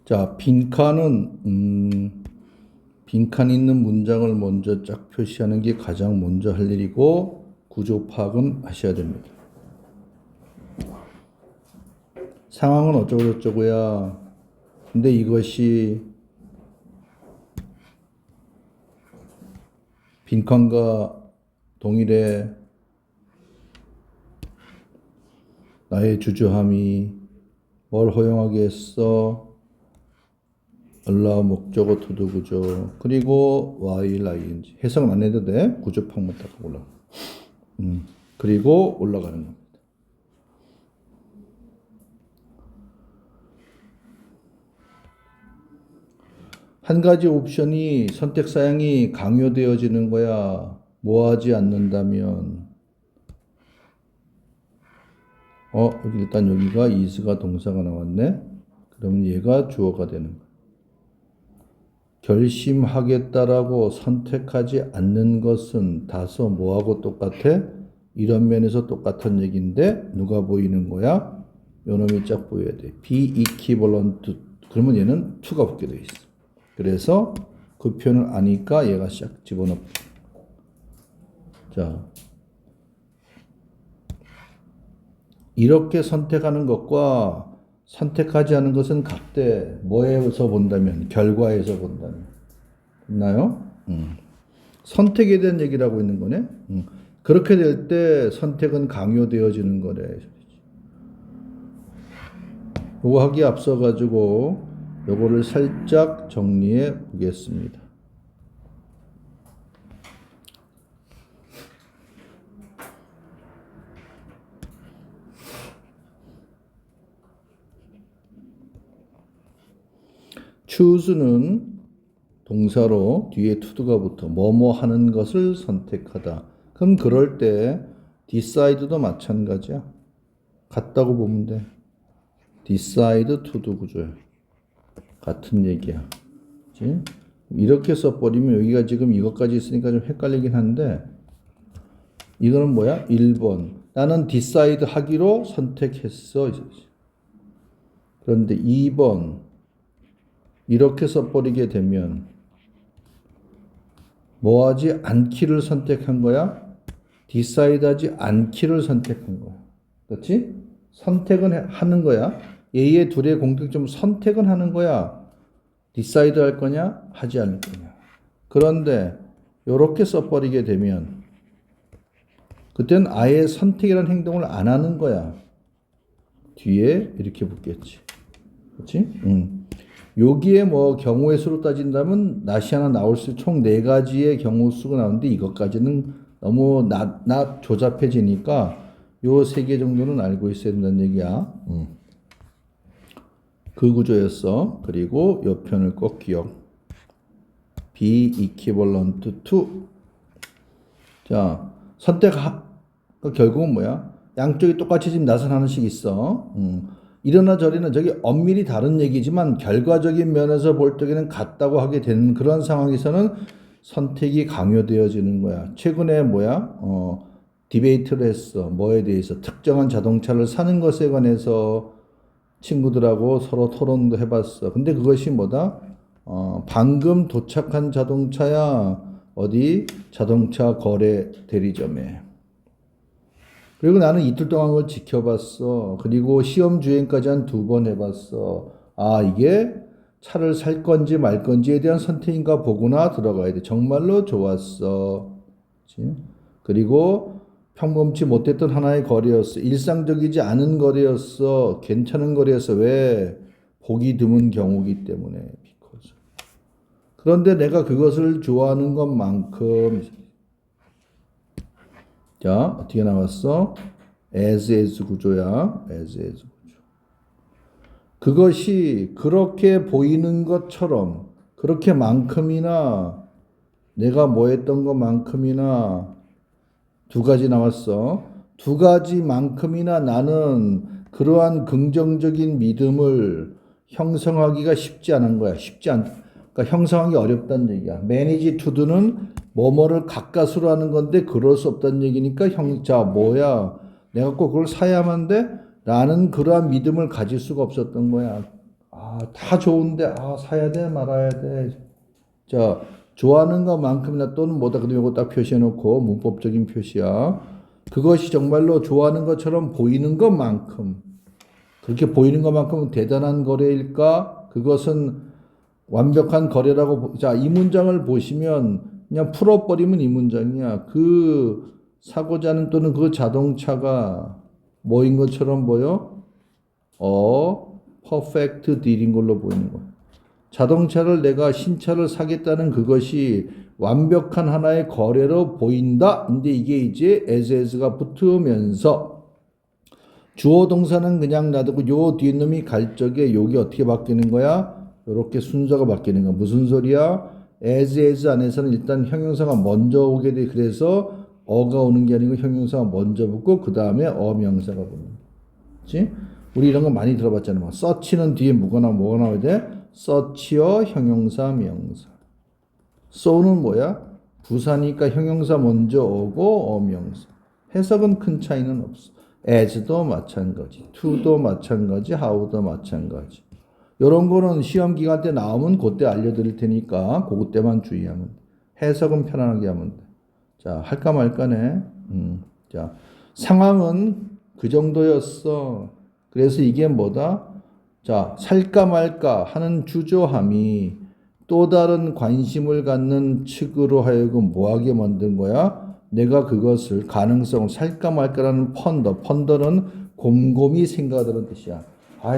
자, 빈칸 있는 문장을 먼저 쫙 표시하는 게 가장 먼저 할 일이고, 구조 파악은 하셔야 됩니다. 상황은 어쩌고저쩌고야. 근데 이것이 빈칸과 동일해. 나의 주저함이 뭘 허용하게 했어? allow 목적어 to 구조 그리고 while ing 해석은 안 해도 돼. 구조 파악만 딱 올라가. 그리고 올라가는 겁니다. 한 가지 옵션이 선택 사양이 강요되어지는 거야. 뭐하지 않는다면 여기 일단 여기가 is가 동사가 나왔네. 그러면 얘가 주어가 되는 거야. 결심하겠다라고 선택하지 않는 것은 다소 뭐하고 똑같아? 이런 면에서 똑같은 얘기인데 누가 보이는 거야? 요놈이 쫙 보여야 돼. be equivalent. 그러면 얘는 to가 붙게 돼 있어. 그래서 그 표현을 아니까 얘가 싹 집어넣고. 자, 이렇게 선택하는 것과 선택하지 않은 것은 같대. 뭐에서 본다면? 결과에서 본다면. 됐나요? 선택에 대한 얘기를 하고 있는 거네. 그렇게 될 때 선택은 강요되어지는 거래. 요거 하기에 앞서가지고 요거를 살짝 정리해 보겠습니다. choose는 동사로 뒤에 to가 붙어 뭐뭐 하는 것을 선택하다. 그럼 그럴 때 decide도 마찬가지야. 같다고 보면 돼. decide to도 구조야. 같은 얘기야. 그치? 이렇게 써버리면 여기가 지금 이것까지 있으니까 좀 헷갈리긴 한데 이거는 뭐야? 1번. 나는 decide 하기로 선택했어. 그런데 2번. 이렇게 써버리게 되면 뭐하지 않기를 선택한 거야? decide 하지 않기를 선택한 거야. 그렇지? 선택은 하는 거야. 얘의 둘의 공통점 선택은 하는 거야. decide 할 거냐? 하지 않을 거냐. 그런데 이렇게 써버리게 되면 그때는 아예 선택이라는 행동을 안 하는 거야. 뒤에 이렇게 붙겠지. 그렇지? 여기에 뭐 경우의 수로 따진다면 낫이 하나 나올 수 총 4가지의 경우 수가 나오는데 이것까지는 너무 조잡해지니까 요 3개 정도는 알고 있어야 된다는 얘기야. 그 구조였어. 그리고 요 편을 꼭 기억. be equivalent to. 자, 결국은 뭐야? 양쪽이 똑같이 지금 나선 하나씩 있어. 이러나 저러나 저기 엄밀히 다른 얘기지만 결과적인 면에서 볼 때에는 같다고 하게 되는 그런 상황에서는 선택이 강요되어지는 거야. 최근에 디베이트를 했어. 뭐에 대해서 특정한 자동차를 사는 것에 관해서 친구들하고 서로 토론도 해봤어. 근데 그것이 뭐다? 방금 도착한 자동차야. 어디? 자동차 거래 대리점에. 그리고 나는 이틀 동안 그걸 지켜봤어. 그리고 시험 주행까지 한 2번 해봤어. 이게 차를 살 건지 말 건지에 대한 선택인가 보구나 들어가야 돼. 정말로 좋았어. 그치? 그리고 평범치 못했던 하나의 거리였어. 일상적이지 않은 거리였어. 괜찮은 거리였어. 왜? 보기 드문 경우이기 때문에. 그런데 내가 그것을 좋아하는 것만큼 자, 어떻게 나왔어? as 구조야. as 구조. 그것이 그렇게 보이는 것처럼 그렇게만큼이나 내가 뭐 했던 것만큼이나 2가지 나왔어. 2가지만큼이나 나는 그러한 긍정적인 믿음을 형성하기가 쉽지 않은 거야. 그러니까 형성하기 어렵다는 얘기야. manage to do는 뭐뭐를 가까스로 하는 건데 그럴 수 없다는 얘기니까 내가 꼭 그걸 사야만 돼? 라는 그러한 믿음을 가질 수가 없었던 거야. 다 좋은데 사야 돼 말아야 돼. 자, 좋아하는 것만큼이나 또는 뭐다. 그다음에 이거 딱 표시해 놓고 문법적인 표시야. 그것이 정말로 좋아하는 것처럼 보이는 것만큼 그렇게 보이는 것만큼 대단한 거래일까? 그것은 완벽한 거래라고. 자, 이 문장을 보시면 그냥 풀어버리면 이 문장이야. 그 사고자 하는 또는 그 자동차가 뭐인 것처럼 보여? 퍼펙트 딜인 걸로 보이는 거야. 자동차를 내가 신차를 사겠다는 그것이 완벽한 하나의 거래로 보인다. 근데 이게 이제 as가 붙으면서 주어 동사는 그냥 놔두고 요 뒷놈이 갈 적에 요게 어떻게 바뀌는 거야? 이렇게 순서가 바뀌는 거야. 무슨 소리야? as 안에서는 일단 형용사가 먼저 오게 돼. 그래서 어가 오는 게 아니고 형용사가 먼저 붙고 그 다음에 어명사가 붙는 거야. 그치? 우리 이런 거 많이 들어봤잖아. 막 서치는 뒤에 뭐가 나와야 돼? 서치어 형용사 명사. so는 뭐야? 부사니까 형용사 먼저 오고 어명사. 해석은 큰 차이는 없어. as도 마찬가지, to도 마찬가지, how도 마찬가지. 이런 거는 시험 기간 때 나오면 그때 알려드릴 테니까 그때만 주의하면 돼. 해석은 편안하게 하면 돼. 자, 할까 말까네. 자, 상황은 그 정도였어. 그래서 이게 뭐다? 자, 살까 말까 하는 주저함이 또 다른 관심을 갖는 측으로 하여금 뭐하게 만든 거야? 내가 그것을 가능성을 살까 말까라는 펀더는 곰곰이 생각하는 뜻이야.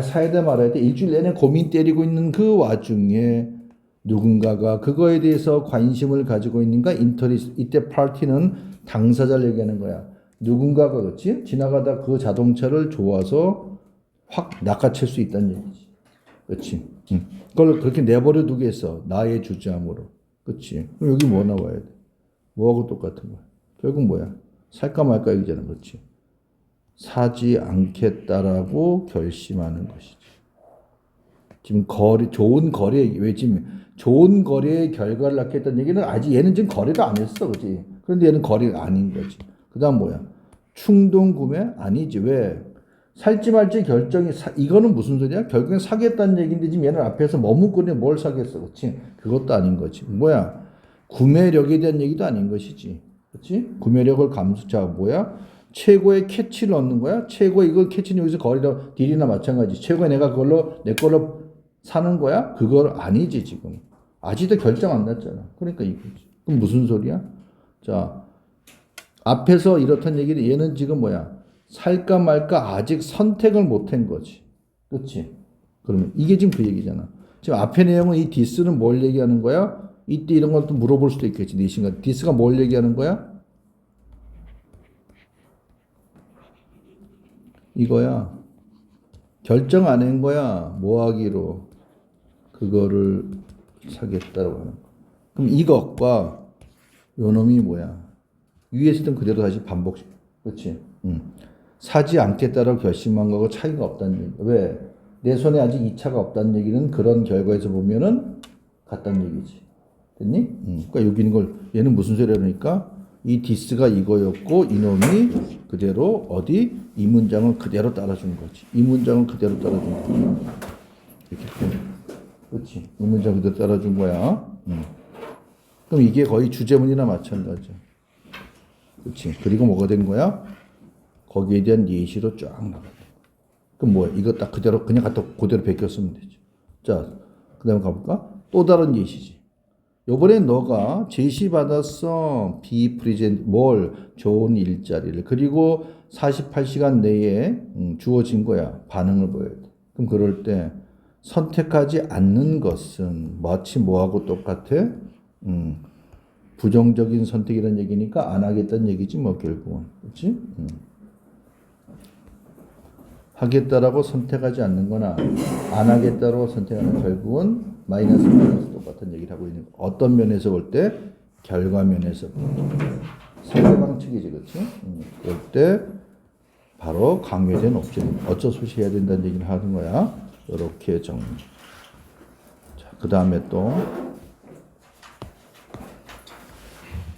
사야 돼 말아야 돼. 일주일 내내 고민 때리고 있는 그 와중에 누군가가 그거에 대해서 관심을 가지고 있는가? 인터리스. 이때 파티는 당사자를 얘기하는 거야. 누군가가 그렇지? 지나가다 그 자동차를 좋아서 확 낚아챌 수 있다는 얘기지. 그렇지? 그걸 그렇게 내버려 두겠어. 나의 주장으로. 그렇지? 그럼 여기 뭐 나와야 돼? 뭐하고 똑같은 거야? 결국 뭐야? 살까 말까 얘기잖아. 그렇지? 사지 않겠다라고 결심하는 것이지. 지금 좋은 거래, 왜 지금 좋은 거래의 결과를 낳겠다는 얘기는 아직 얘는 지금 거래도 안 했어. 그렇지? 그런데 얘는 거래가 아닌 거지. 그 다음 뭐야? 충동 구매? 아니지. 왜? 살지 말지 결정이, 이거는 무슨 소리야? 결국엔 사겠다는 얘기인데 지금 얘는 앞에서 머뭇거리는 뭘 사겠어. 그렇지? 그것도 아닌 거지. 뭐야? 구매력에 대한 얘기도 아닌 것이지. 그렇지? 구매력을 자, 뭐야? 최고의 캐치를 얻는 거야? 최고의 이걸 캐치는 여기서 거리나 딜이나 마찬가지. 최고의 내가 그걸로 내 걸로 사는 거야? 그걸 아니지 지금. 아직도 결정 안 났잖아. 그러니까 이거지. 그럼 무슨 소리야? 자, 앞에서 이렇단 얘기는 얘는 지금 뭐야? 살까 말까 아직 선택을 못 한 거지. 그렇지? 그러면 이게 지금 그 얘기잖아. 지금 앞의 내용은 이 디스는 뭘 얘기하는 거야? 이때 이런 걸 또 물어볼 수도 있겠지. 네 시간. 디스가 뭘 얘기하는 거야? 이거야. 결정 안 한 거야. 뭐 하기로. 그거를 사겠다라고 하는 거. 그럼 이것과 요 놈이 뭐야? 위에 있었던 그대로 다시 반복식. 그렇지? 사지 않겠다라고 결심한 거하고 차이가 없다는 얘기. 왜? 내 손에 아직 2차가 없다는 얘기는 그런 결과에서 보면은 같다는 얘기지. 됐니? 그러니까 여기 있는 걸 얘는 무슨 소리야 그러니까 이 디스가 이거였고 이놈이 그대로 어디 이 문장을 그대로 따라준 거지. 이 문장을 그대로 따라준 거야. 이렇게. 그렇지. 이 문장 그대로 따라준 거야. 그럼 이게 거의 주제문이나 마찬가지야. 그렇지. 그리고 뭐가 된 거야? 거기에 대한 예시로 쫙 나가. 그럼 뭐야? 이거 딱 그대로 그냥 갖다 그대로 베꼈으면 되지. 자, 그다음에 가볼까? 또 다른 예시지. 요번에 너가 제시받았어. be present, 뭘? 좋은 일자리를. 그리고 48시간 내에 주어진 거야. 반응을 보여야 돼. 그럼 그럴 때 선택하지 않는 것은 마치 뭐하고 똑같아? 부정적인 선택이라는 얘기니까 안 하겠다는 얘기지 뭐 결국은. 그렇지? 하겠다라고 선택하지 않는 거나 안 하겠다라고 선택하는 결국은 마이너스 똑같은 얘기를 하고 있는 거. 어떤 면에서 볼 때? 결과 면에서 상대방 측이지. 그렇지? 그럴 때 바로 강요된 옵션 어쩔 수 없이 해야 된다는 얘기를 하는 거야. 이렇게 정리. 자, 그 다음에 또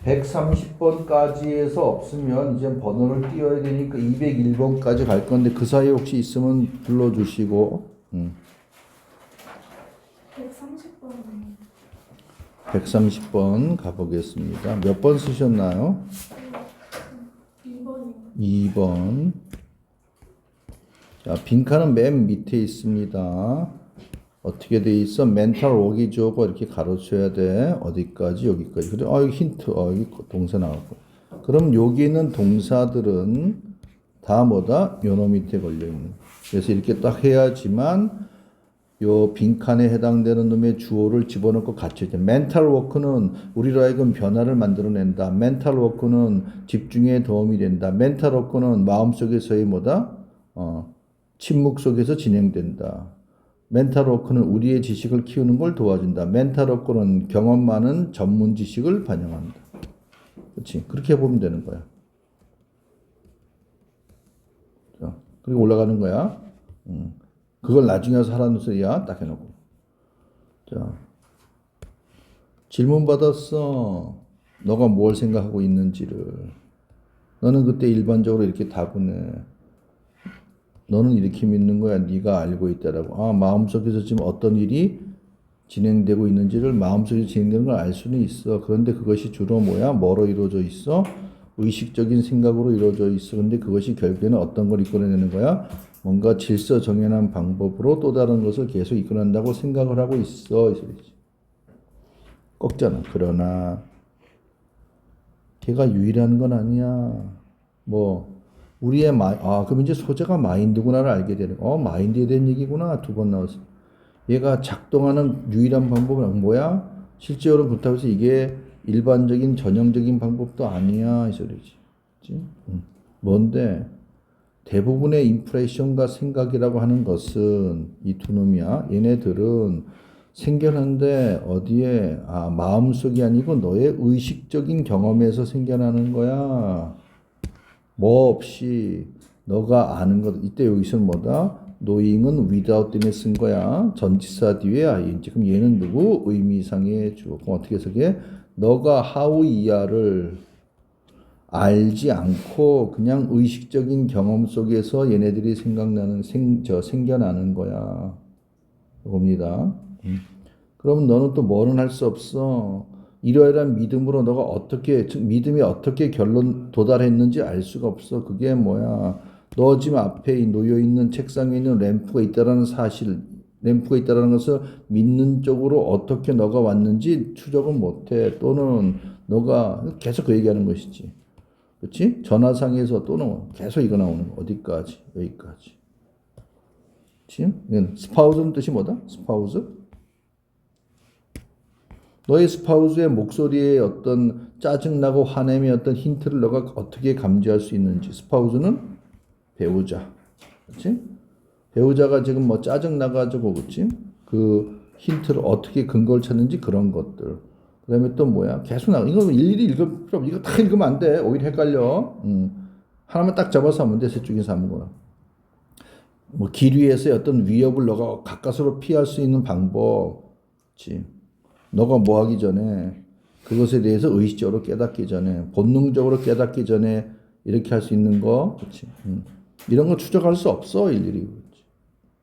130번까지 해서 없으면 이제 번호를 띄워야 되니까 201번까지 갈 건데 그 사이에 혹시 있으면 불러주시고 130번 가보겠습니다. 몇 번 쓰셨나요? 2번이요. 2번. 자, 빈칸은 맨 밑에 있습니다. 어떻게 돼 있어? 멘탈 워기죠. 이렇게 가로쳐야 돼. 어디까지? 여기까지. 그래, 여기 힌트. 여기 동사 나왔고. 그럼 여기 있는 동사들은 다 뭐다? 요놈 밑에 걸려있는. 그래서 이렇게 딱 해야지만 요 빈칸에 해당되는 놈의 주어를 집어넣고 같이 이제 멘탈 워크는 우리로 하여금 변화를 만들어낸다. 멘탈 워크는 집중에 도움이 된다. 멘탈 워크는 마음속에서의 뭐다? 침묵 속에서 진행된다. 멘탈 워크는 우리의 지식을 키우는 걸 도와준다. 멘탈 워크는 경험 많은 전문 지식을 반영한다. 그렇지? 그렇게 보면 되는 거야. 자, 그리고 올라가는 거야. 그걸 나중에 와서 하라는 소리야. 딱 해놓고. 자, 질문 받았어. 너가 뭘 생각하고 있는지를. 너는 그때 일반적으로 이렇게 답을 해. 너는 이렇게 믿는 거야. 네가 알고 있다라고. 마음속에서 지금 어떤 일이 진행되고 있는지를 마음속에서 진행되는 걸 알 수는 있어. 그런데 그것이 주로 뭐야? 뭐로 이루어져 있어? 의식적인 생각으로 이루어져 있어. 근데 그것이 결국에는 어떤 걸 이끌어내는 거야? 뭔가 질서 정연한 방법으로 또 다른 것을 계속 이끌어낸다고 생각을 하고 있어. 이 소리지. 꺾잖아. 그러나 걔가 유일한 건 아니야. 우리의 그럼 이제 소재가 마인드구나를 알게 되는 마인드에 대한 얘기구나. 2번 나왔어. 얘가 작동하는 유일한 방법은 뭐야? 실제로 그렇다고 해서 이게 일반적인 전형적인 방법도 아니야. 이 소리지. 그치? 뭔데? 대부분의 인프레션과 생각이라고 하는 것은 이 두 놈이야. 얘네들은 생겨난데 어디에? 마음속이 아니고 너의 의식적인 경험에서 생겨나는 거야. 뭐 없이 너가 아는 것. 이때 여기서는 뭐다? knowing은 without 때문에 쓴 거야. 전치사 뒤에 ing. 그럼 얘는 누구? 의미상의 주어. 그럼 어떻게 해석해? 너가 how 이하를 알지 않고 그냥 의식적인 경험 속에서 얘네들이 생겨나는 거야. 봅니다. 그럼 너는 또 뭐는 할 수 없어. 이러이러한 믿음으로 너가 믿음이 어떻게 결론 도달했는지 알 수가 없어. 그게 뭐야. 너 지금 앞에 놓여 있는 책상에 있는 램프가 있다라는 사실, 램프가 있다라는 것을 믿는 쪽으로 어떻게 너가 왔는지 추적은 못해. 또는 너가 계속 그 얘기하는 것이지. 그렇지? 전화상에서 또는 계속 이거 나오는 거. 어디까지? 여기까지. 그렇지? 이건 스파우스는 뜻이 뭐다? 스파우스? 너의 스파우스의 목소리에 어떤 짜증나고 화냄의 어떤 힌트를 너가 어떻게 감지할 수 있는지. 스파우스는 배우자. 그렇지? 배우자가 지금 짜증나가지고, 그렇지? 그 힌트를 어떻게 근거를 찾는지 그런 것들. 그 다음에 또 뭐야? 계속 이거 일일이 읽을 필요 없어. 이거 다 읽으면 안 돼. 오히려 헷갈려. 하나만 딱 잡아서 하면 돼. 셋 중에서 아무거나. 길 위에서의 어떤 위협을 너가 가까스로 피할 수 있는 방법. 그렇지? 너가 뭐 하기 전에 그것에 대해서 의식적으로 깨닫기 전에 본능적으로 깨닫기 전에 이렇게 할 수 있는 거. 그렇지? 이런 거 추적할 수 없어. 일일이. 그렇지?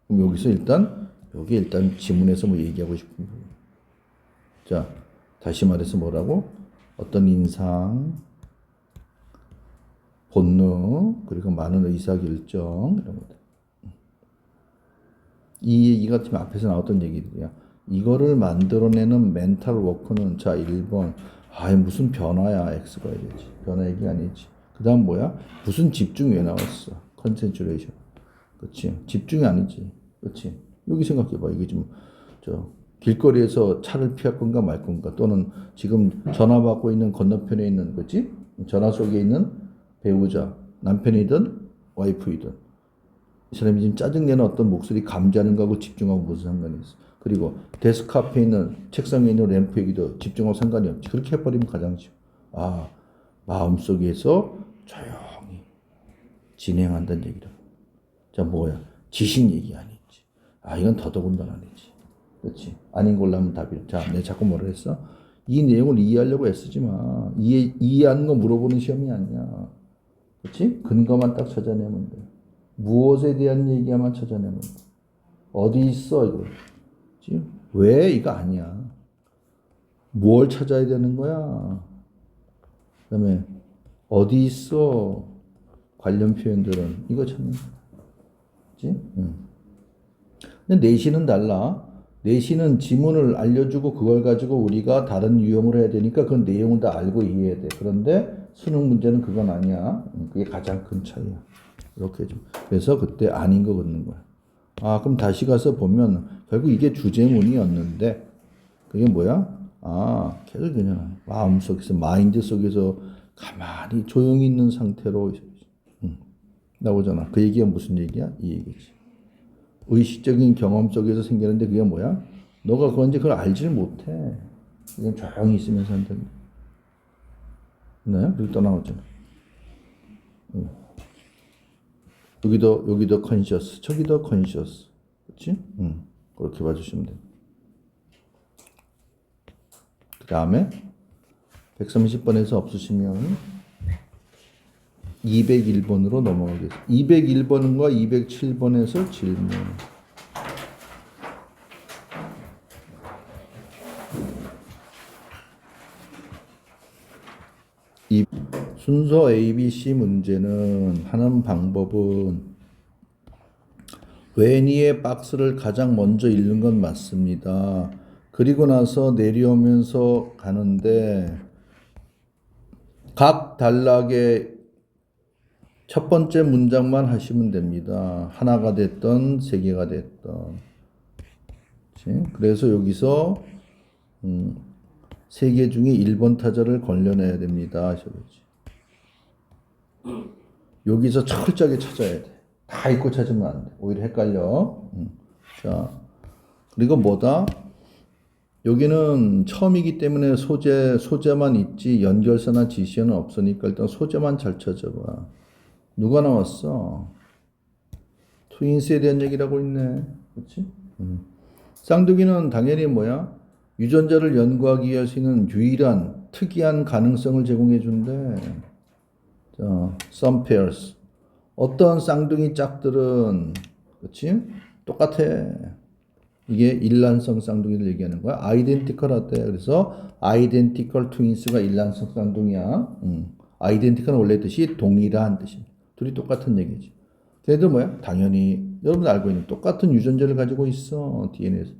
그럼 여기서 일단 지문에서 얘기하고 싶은 부분. 자, 다시 말해서 뭐라고? 어떤 인상, 본능, 그리고 많은 의사결정, 이런 것들. 이 얘기가 지금 앞에서 나왔던 얘기들이야. 이거를 만들어내는 멘탈 워크는, 자, 1번. 무슨 변화야. X가 이래지. 변화 얘기 아니지. 그 다음 뭐야? 무슨 집중 왜 나왔어? 컨센트레이션. 그치? 집중이 아니지. 그치? 여기 생각해봐. 이게 좀, 길거리에서 차를 피할 건가 말 건가. 또는 지금 전화 받고 있는 건너편에 있는, 그치? 전화 속에 있는 배우자. 남편이든 와이프이든. 이 사람이 지금 짜증내는 어떤 목소리 감지하는 거하고 집중하고 무슨 상관이 있어. 그리고 데스크 앞에 있는 책상에 있는 램프 얘기도 집중하고 상관이 없지. 그렇게 해버리면 가장 쉬워. 마음속에서 조용히 진행한다는 얘기다. 자, 뭐야? 지식 얘기 아니지. 이건 더더군다나 아니지. 그렇지? 아닌 걸로 하면 답이. 자, 내가 자꾸 뭐라 했어? 이 내용을 이해하려고 애쓰지 마. 이해하는 거 물어보는 시험이 아니야. 그렇지? 근거만 딱 찾아내면 돼. 무엇에 대한 얘기만 찾아내면 돼. 어디 있어, 이거. 그렇지? 왜? 이거 아니야. 뭘 찾아야 되는 거야? 그다음에 어디 있어? 관련 표현들은 이거 찾는 거지? 근데 내시는 달라. 내시는 지문을 알려주고 그걸 가지고 우리가 다른 유형을 해야 되니까 그 내용을 다 알고 이해해야 돼. 그런데 수능 문제는 그건 아니야. 그게 가장 큰 차이야. 이렇게 좀. 그래서 그때 아닌 거 걷는 거야. 아, 그럼 다시 가서 보면 결국 이게 주제문이었는데 그게 뭐야? 아, 계속 그냥 마음속에서 마인드 속에서 가만히 조용히 있는 상태로 나오잖아. 그 얘기가 무슨 얘기야? 이 얘기지. 의식적인 경험 속에서 생기는데 그게 뭐야? 너가 그건지 그걸 알지를 못해. 그냥 조용히 있으면서 한다는. 네? 그리고 또 나오잖아. 여기도 컨셔스, 저기도 컨셔스. 그렇지? 그렇게 봐주시면 돼. 그 다음에 130번에서 없으시면 201번으로 넘어가겠습니다. 201번과 207번에서 질문. 이 순서 ABC 문제는 하는 방법은 웬이의 박스를 가장 먼저 읽는 건 맞습니다. 그리고 나서 내려오면서 가는데 각 단락의 첫 번째 문장만 하시면 됩니다. 하나가 됐던 세 개가 됐던. 그래서 여기서 세 개 중에 1번 타자를 걸려내야 됩니다. 여기서 철저하게 찾아야 돼. 다 읽고 찾으면 안 돼. 오히려 헷갈려. 자, 그리고 뭐다? 여기는 처음이기 때문에 소재만 있지 연결사나 지시어는 없으니까 일단 소재만 잘 찾아봐. 누가 나왔어? 트윈스에 대한 얘기라고 있네. 그렇지? 쌍둥이는 당연히 뭐야? 유전자를 연구하기 위해 쓰는 유일한 특이한 가능성을 제공해 준대. 자, some pairs. 어떤 쌍둥이 짝들은 그렇지? 똑같아. 이게 일란성 쌍둥이를 얘기하는 거야. 아이덴티컬 하대. 그래서 아이덴티컬 트윈스가 일란성 쌍둥이야. 아이덴티컬은 원래 뜻이 동일한 뜻입니다. 둘이 똑같은 얘기지. 걔들 뭐야? 당연히 여러분 알고 있는 똑같은 유전자를 가지고 있어. DNA에서.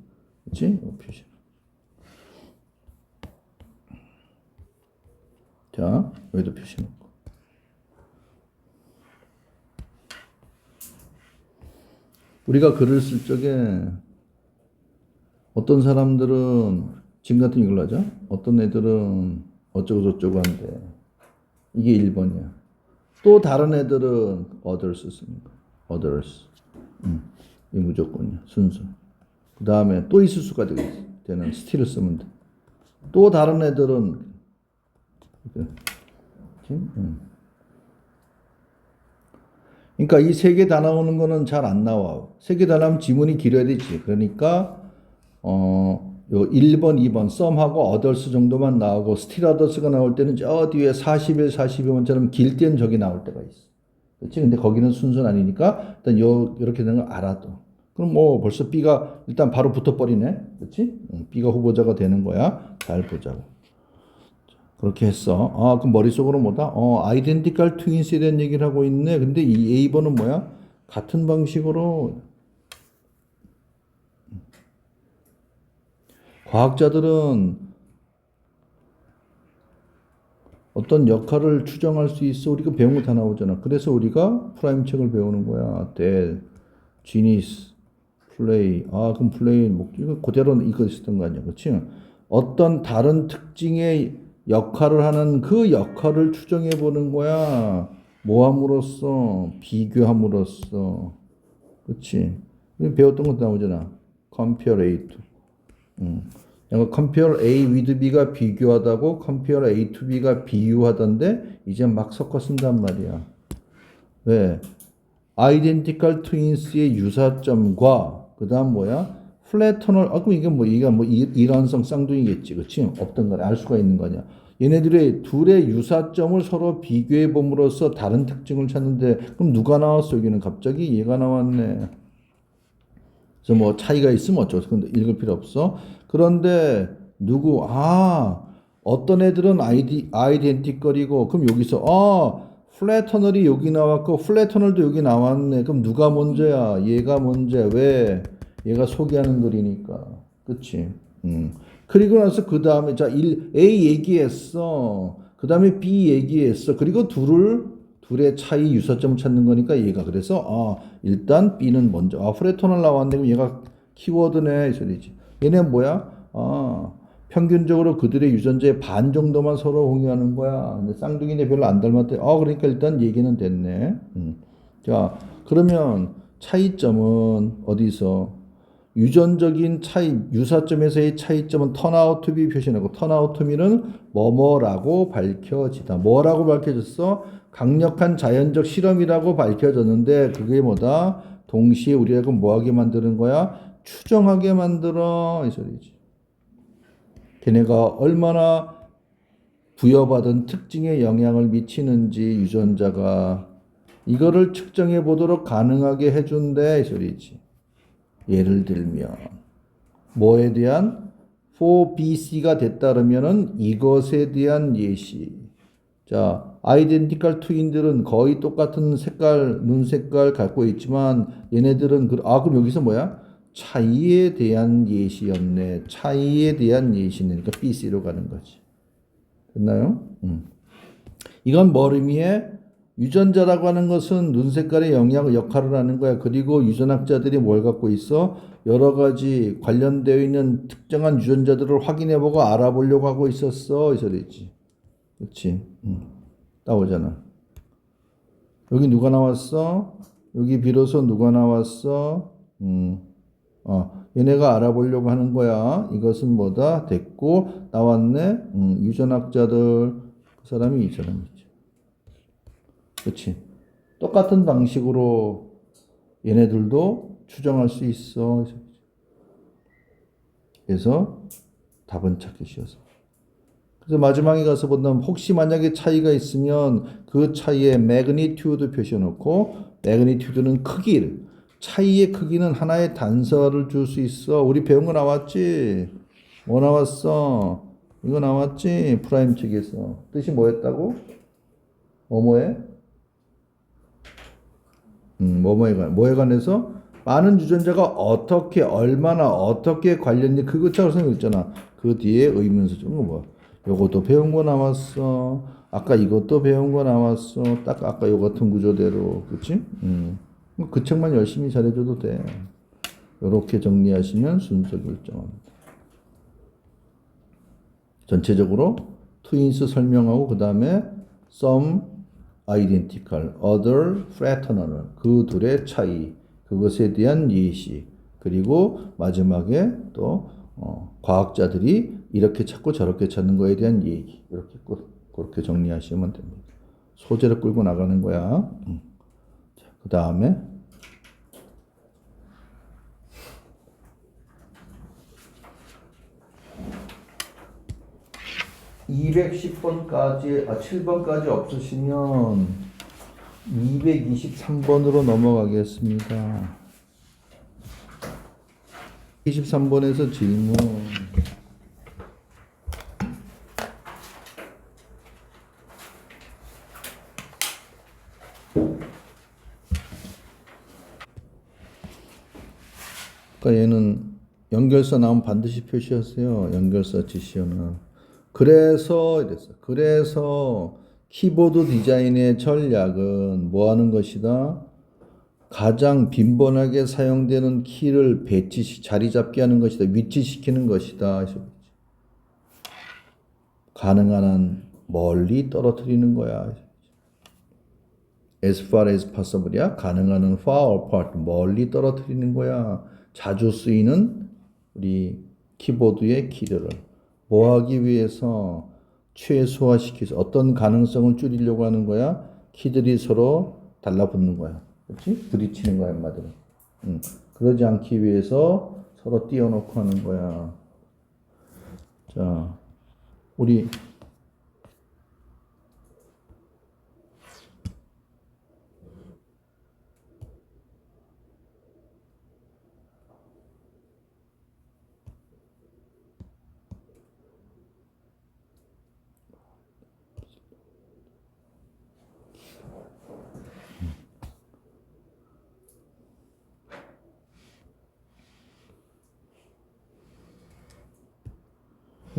그렇지? 표시. 자, 여기도 표시 놓고. 우리가 글을 쓸 적에 어떤 사람들은 지금 같은 이걸로 하죠. 어떤 애들은 어쩌고 저쩌고 한데 이게 1번이야. 또 다른 애들은 others 씁니다. others. 이 무조건이야. 순서. 그 다음에 또 있을 수가 되겠어. 걔는 still을 쓰면 돼. 또 다른 애들은 그러니까 이 세 개 다 나오는 거는 잘 안 나와. 세 개 다 나오면 지문이 길어야 되지. 그러니까 요 1번, 2번 썸하고 others 정도만 나오고 still others가 나올 때는 저 뒤에 41, 42번처럼 길 땐 저기 나올 때가 있어. 그렇지? 근데 거기는 순서는 아니니까 일단 이렇게 되는 걸 알아도. 그럼 뭐 벌써 B가 일단 바로 붙어버리네. 그렇지? B가 후보자가 되는 거야. 잘 보자고. 그렇게 했어. 아, 그럼 머릿속으로 뭐다? 아이덴티컬 트윈스에 대한 얘기를 하고 있네. 근데 이 A번은 뭐야? 같은 방식으로 과학자들은 어떤 역할을 추정할 수 있어. 우리가 배운 거 다 나오잖아. 그래서 우리가 프라임 책을 배우는 거야. 델, 지니스, 플레이. 아, 그럼 플레이, 뭐, 이거 그대로 이거 있었던 거 아니야. 그렇지? 어떤 다른 특징의 역할을 하는 그 역할을 추정해 보는 거야. 모함으로써, 비교함으로써. 그렇지? 배웠던 것도 나오잖아. compare A to. compare A with B가 비교하다고 compare A to B가 비유하던데 이제 막 섞어 쓴단 말이야. 왜? identical twins의 유사점과 그 다음 뭐야? 플래터널, 그럼 이게 뭐 일환성 쌍둥이겠지. 그치? 없던 거래. 알 수가 있는 거냐. 얘네들의 둘의 유사점을 서로 비교해 봄으로써 다른 특징을 찾는데 그럼 누가 나왔어? 여기는 갑자기 얘가 나왔네. 그래서 뭐 차이가 있으면 어쩌고 근데 읽을 필요 없어. 그런데 누구? 어떤 애들은 아이덴티컬이고, 그럼 여기서, 플래터널이 여기 나왔고, 플래터널도 여기 나왔네. 그럼 누가 먼저야? 얘가 먼저야. 왜? 얘가 소개하는 글이니까. 그치? 그리고 나서 그 다음에, 자, A 얘기했어. 그 다음에 B 얘기했어. 그리고 둘의 차이 유사점 찾는 거니까 얘가. 그래서, 일단 B는 먼저. 플래터널 나왔네. 그럼 얘가 키워드네. 이 소리지. 얘네 뭐야? 평균적으로 그들의 유전자의 반 정도만 서로 공유하는 거야. 근데 쌍둥이네 별로 안 닮았대. 그러니까 일단 얘기는 됐네. 자, 그러면 차이점은 어디서? 유전적인 차이, 유사점에서의 차이점은 턴아웃 투비 표시하고 턴아웃 투비는 뭐뭐라고 밝혀지다. 뭐라고 밝혀졌어? 강력한 자연적 실험이라고 밝혀졌는데 그게 뭐다? 동시에 우리가 뭐하게 만드는 거야? 추정하게 만들어. 이 소리지. 걔네가 얼마나 부여받은 특징에 영향을 미치는지 유전자가 이거를 측정해 보도록 가능하게 해준대 이 소리지. 예를 들면 뭐에 대한 4BC가 됐다면은 이것에 대한 예시. 자, 아이덴티컬 트윈들은 거의 똑같은 색깔, 눈 색깔 갖고 있지만 얘네들은 그럼 여기서 뭐야? 차이에 대한 예시였네. 차이에 대한 예시네. 그러니까 BC로 가는 거지. 됐나요? 이건 뭘 의미해? 유전자라고 하는 것은 눈 색깔의 역할을 하는 거야. 그리고 유전학자들이 뭘 갖고 있어? 여러 가지 관련되어 있는 특정한 유전자들을 확인해보고 알아보려고 하고 있었어. 이 소리지. 그렇지? 나오잖아. 여기 누가 나왔어? 여기 비로소 누가 나왔어? 얘네가 알아보려고 하는 거야. 이것은 뭐다? 됐고, 나왔네? 유전학자들, 그 사람이 이 사람이죠. 그렇지? 똑같은 방식으로 얘네들도 추정할 수 있어. 그래서 답은 찾기 쉬워서. 그래서 마지막에 가서 본다면 혹시 만약에 차이가 있으면 그 차이의 매그니튜드 표시해놓고 매그니튜드는 크기를 차이의 크기는 하나의 단서를 줄 수 있어. 우리 배운 거 나왔지? 뭐 나왔어? 이거 나왔지? 프라임 책에서. 뜻이 뭐였다고? 뭐뭐해? 뭐에 관해서? 많은 유전자가 어떻게, 얼마나, 어떻게 관련돼, 그것처럼 생겼잖아. 그 뒤에 의문사죠. 뭐, 요것도 배운 거 나왔어. 아까 이것도 배운 거 나왔어. 딱 아까 요 같은 구조대로. 그치? 그 책만 열심히 잘해줘도 돼. 요렇게 정리하시면 순서 결정합니다. 전체적으로 트윈스 설명하고 그 다음에 some identical, other fraternal 그 둘의 차이 그것에 대한 예시 그리고 마지막에 또 과학자들이 이렇게 찾고 저렇게 찾는 거에 대한 얘기 이렇게 그렇게 정리하시면 됩니다. 소재를 끌고 나가는 거야. 그 다음에 210번까지, 7번까지 없으시면 223번으로 넘어가겠습니다. 23번에서 질문. 그러니까 얘는 연결사 나오면 반드시 표시하세요. 연결사 지시어는. 그래서 이랬어. 그래서 키보드 디자인의 전략은 뭐 하는 것이다? 가장 빈번하게 사용되는 키를 자리 잡게 하는 것이다. 위치시키는 것이다. 가능한 한 멀리 떨어뜨리는 거야. As far as possible이야. 가능한 한 far apart. 멀리 떨어뜨리는 거야. 자주 쓰이는 우리 키보드의 키들을. 뭐 하기 위해서 최소화시켜서 어떤 가능성을 줄이려고 하는 거야? 키들이 서로 달라붙는 거야. 그렇지? 부딪히는 거야, 한마디로. 그러지 않기 위해서 서로 띄워놓고 하는 거야. 자, 우리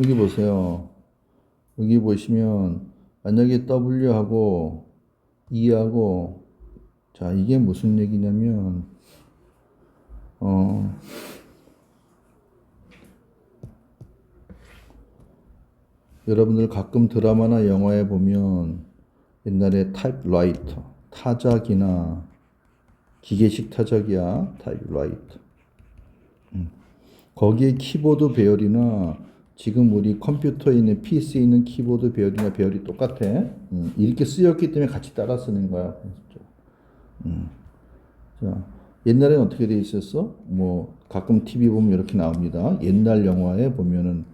여기 보세요. 여기 보시면 만약에 W하고 E하고 자 이게 무슨 얘기냐면 여러분들 가끔 드라마나 영화에 보면 옛날에 타입라이터 타작이나 기계식 타작이야 타입라이터 거기에 키보드 배열이나 지금 우리 컴퓨터에 있는 PC에 있는 키보드 배열이나 배열이 똑같아. 이렇게 쓰였기 때문에 같이 따라 쓰는 거야. 자, 옛날에는 어떻게 돼 있었어? 뭐 가끔 TV 보면 이렇게 나옵니다. 옛날 영화에 보면은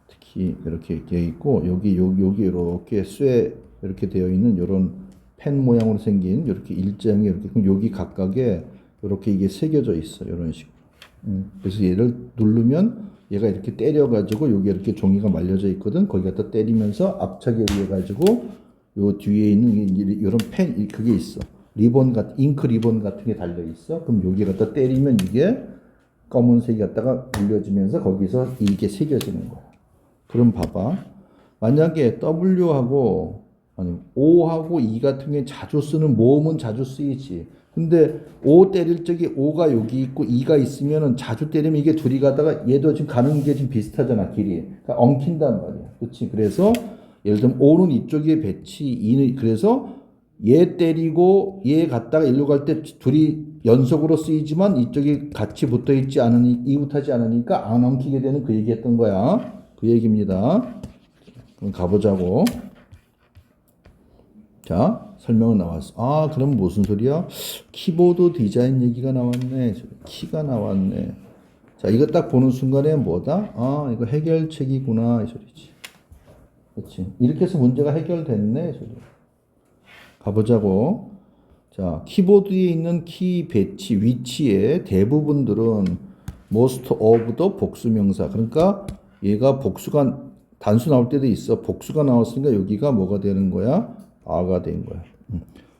특히 이렇게 되어 있고 여기 이렇게 쇠 이렇게 되어 있는 이런 펜 모양으로 생긴 이렇게 일자형이 이렇게 그럼 여기 각각에 이렇게 이게 새겨져 있어. 이런 식으로. 그래서 얘를 누르면 얘가 이렇게 때려가지고 여기 이렇게 종이가 말려져 있거든. 거기 갖다 때리면서 압착에 의해 가지고 요 뒤에 있는 이런 펜 그게 있어. 리본 잉크 리본 같은 게 달려 있어. 그럼 여기 갖다 때리면 이게 검은색이 갖다가 눌려지면서 거기서 이게 새겨지는 거야. 그럼 봐봐. 만약에 W하고 아니 O하고 E 같은 게 자주 쓰는 모음은 자주 쓰이지. 근데 O 때릴 적에 O가 여기 있고 E가 있으면은 자주 때리면 이게 둘이 가다가 얘도 지금 가는 게 지금 비슷하잖아, 길이. 그러니까 엉킨단 말이야. 그렇지? 그래서 예를 들면 O는 이쪽에 배치, E는 그래서 얘 때리고 얘 갔다가 일로 갈 때 둘이 연속으로 쓰이지만 이쪽이 같이 붙어 있지 않으니 이웃하지 않으니까 안 엉키게 되는 그 얘기했던 거야. 그 얘기입니다. 그럼 가보자고. 자, 설명은 나왔어. 아, 그럼 무슨 소리야? 키보드 디자인 얘기가 나왔네. 키가 나왔네. 자, 이거 딱 보는 순간에 뭐다? 아, 이거 해결책이구나. 이 소리지. 그렇지. 이렇게 해서 문제가 해결됐네. 이 소리. 가보자고. 자, 키보드에 있는 키 배치, 위치에 대부분들은 most of the 복수명사. 그러니까 얘가 복수가 단수 나올 때도 있어. 복수가 나왔으니까 여기가 뭐가 되는 거야? R가 된 거야.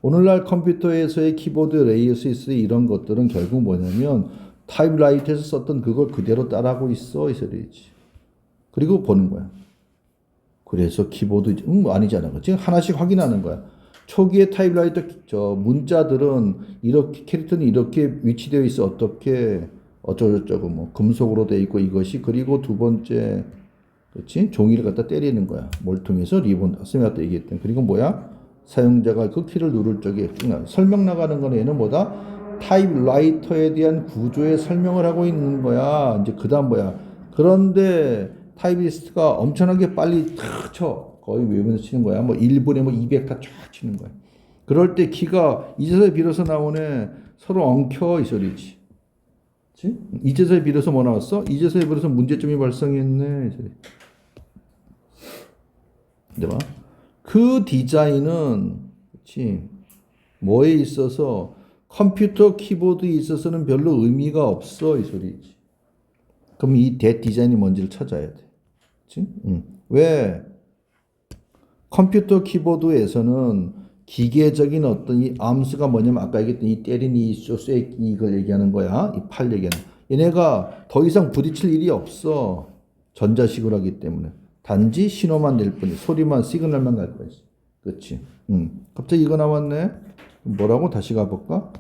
오늘날 컴퓨터에서의 키보드 레이아웃의 이런 것들은 결국 뭐냐면 타입라이트에서 썼던 그걸 그대로 따라하고 있어. 이 소리지. 그리고 보는 거야. 그래서 키보드 아니잖아. 그치? 하나씩 확인하는 거야. 초기의 타입라이터 문자들은 이렇게 캐릭터는 이렇게 위치되어 있어. 어떻게 어쩌고저쩌고 뭐 금속으로 되어 있고 이것이 그리고 두 번째 그렇지? 종이를 갖다 때리는 거야. 뭘 통해서 리본 쌤이 갖다 얘기했던. 그리고 뭐야? 사용자가 그 키를 누를 적에 설명 나가는 거는 얘는 뭐다? 타입라이터에 대한 구조의 설명을 하고 있는 거야. 이제 그다음 뭐야? 그런데 타입리스트가 엄청나게 빨리 탁 쳐. 거의 외우면서 치는 거야. 뭐 1분에 뭐 200 다 쫙 치는 거야. 그럴 때 키가 이제서야 비로소 나오네. 서로 엉켜 이 소리지. 그치? 이제서야 비로소 뭐 나왔어? 이제서야 비로소 문제점이 발생했네. 이 소리. 근데 봐. 그 디자인은 그치? 뭐에 있어서 컴퓨터 키보드에 있어서는 별로 의미가 없어 이 소리지. 그럼 이 디자인이 뭔지를 찾아야 돼. 그치? 왜? 컴퓨터 키보드에서는 기계적인 어떤 이 암수가 뭐냐면 아까 얘기했던 이 때린 이 쇠 이걸 얘기하는 거야. 이 팔 얘기하는. 얘네가 더 이상 부딪힐 일이 없어. 전자식으로 하기 때문에. 단지 신호만 낼 뿐이 소리만 시그널만 갈 거지. 그렇지. 갑자기 이거 나왔네. 뭐라고 다시 가볼까?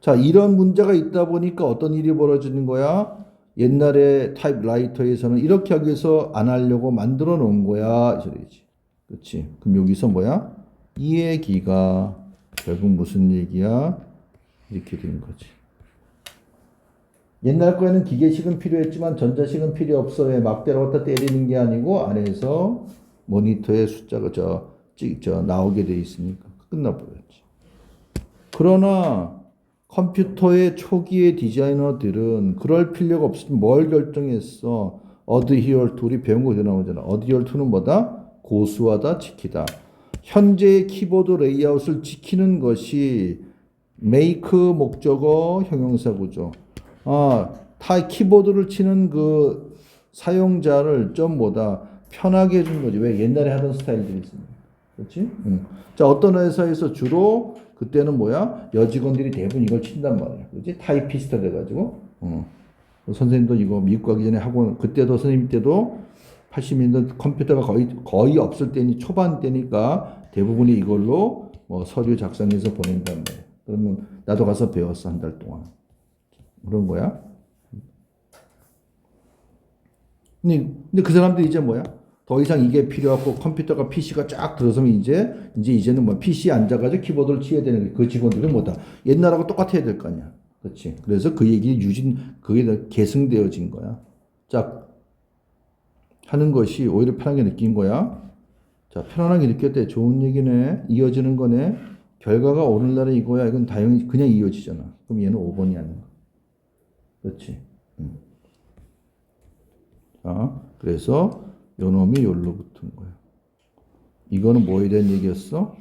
자, 이런 문제가 있다 보니까 어떤 일이 벌어지는 거야? 옛날에 타입라이터에서는 이렇게 하기 위해서 안 하려고 만들어 놓은 거야. 이 소리지. 그렇지. 그럼 여기서 뭐야? 이 얘기가 결국 무슨 얘기야? 이렇게 된 거지. 옛날 거에는 기계식은 필요했지만 전자식은 필요 없어. 왜 막대로 갖다 때리는 게 아니고 안에서 모니터에 숫자가 나오게 돼 있으니까 끝나버렸지. 그러나 컴퓨터의 초기의 디자이너들은 그럴 필요가 없으면 뭘 결정했어? adhere to 우리 배운 거 어디 나오잖아. adhere to는 뭐다? 고수하다, 지키다. 현재의 키보드 레이아웃을 지키는 것이 make 목적어 형용사 구조. 키보드를 치는 그 사용자를 좀 편하게 해준 거지. 왜? 옛날에 하던 스타일들이 있습니다. 그렇지? 자, 어떤 회사에서 주로 그때는 여직원들이 대부분 이걸 친단 말이야. 그렇지? 타이피스트 돼가지고. 선생님도 이거 미국 가기 전에 학원, 그때도 선생님 때도 80년대 컴퓨터가 거의 없을 때니 초반 때니까 대부분이 이걸로 뭐 서류 작성해서 보낸단 말이야. 그러면 나도 가서 배웠어 한 달 동안. 그런 거야. 근데 그 사람들이 이제 뭐야? 더 이상 이게 필요 없고 컴퓨터가 PC가 쫙 들어서면 이제는 뭐 PC에 앉아가지고 키보드를 치야 되는 거야. 그 직원들은 뭐다? 옛날하고 똑같아야 될 거 아니야. 그렇지. 그래서 그 얘기 그게 다 계승되어진 거야. 자, 하는 것이 오히려 편하게 느낀 거야. 자, 편안하게 느꼈대. 좋은 얘기네. 이어지는 거네. 결과가 오늘날에 이거야. 이건 당연히 그냥 이어지잖아. 그럼 얘는 5번이 아니야. 그렇지. 자, 그래서 요 놈이 요로 붙은 거야. 이거는 뭐에 대한 얘기였어?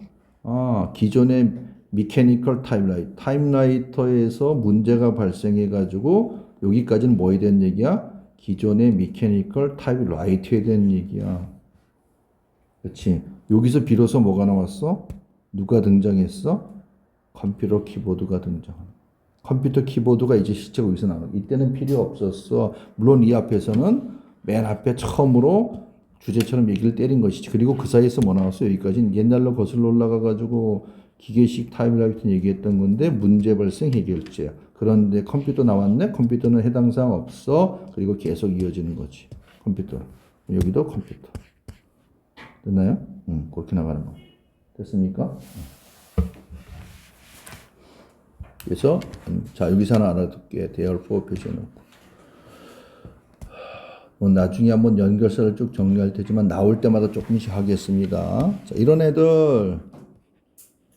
기존의 미케니컬 타임라이터에서 문제가 발생해가지고 여기까지는 뭐에 대한 얘기야? 기존의 미케니컬 타임라이터에 대한 얘기야. 그렇지. 여기서 비로소 뭐가 나왔어? 누가 등장했어? 컴퓨터 키보드가 등장하는. 컴퓨터 키보드가 이제 실제로 여기서 나오는. 이때는 필요 없었어. 물론 이 앞에서는 맨 앞에 처음으로 주제처럼 얘기를 때린 것이지. 그리고 그 사이에서 뭐 나왔어? 여기까지는 옛날로 거슬러 올라가가지고 기계식 타임라이트 얘기했던 건데 문제 발생 해결제야. 그런데 컴퓨터 나왔네? 컴퓨터는 해당 사항 없어. 그리고 계속 이어지는 거지. 컴퓨터. 여기도 컴퓨터. 됐나요? 그렇게 나가는 거. 됐습니까? 그래서 자 여기서 하나 알아둘게. 대열포 표시해놓고. 뭐 나중에 한번 연결사를 쭉 정리할 테지만 나올 때마다 조금씩 하겠습니다. 자, 이런 애들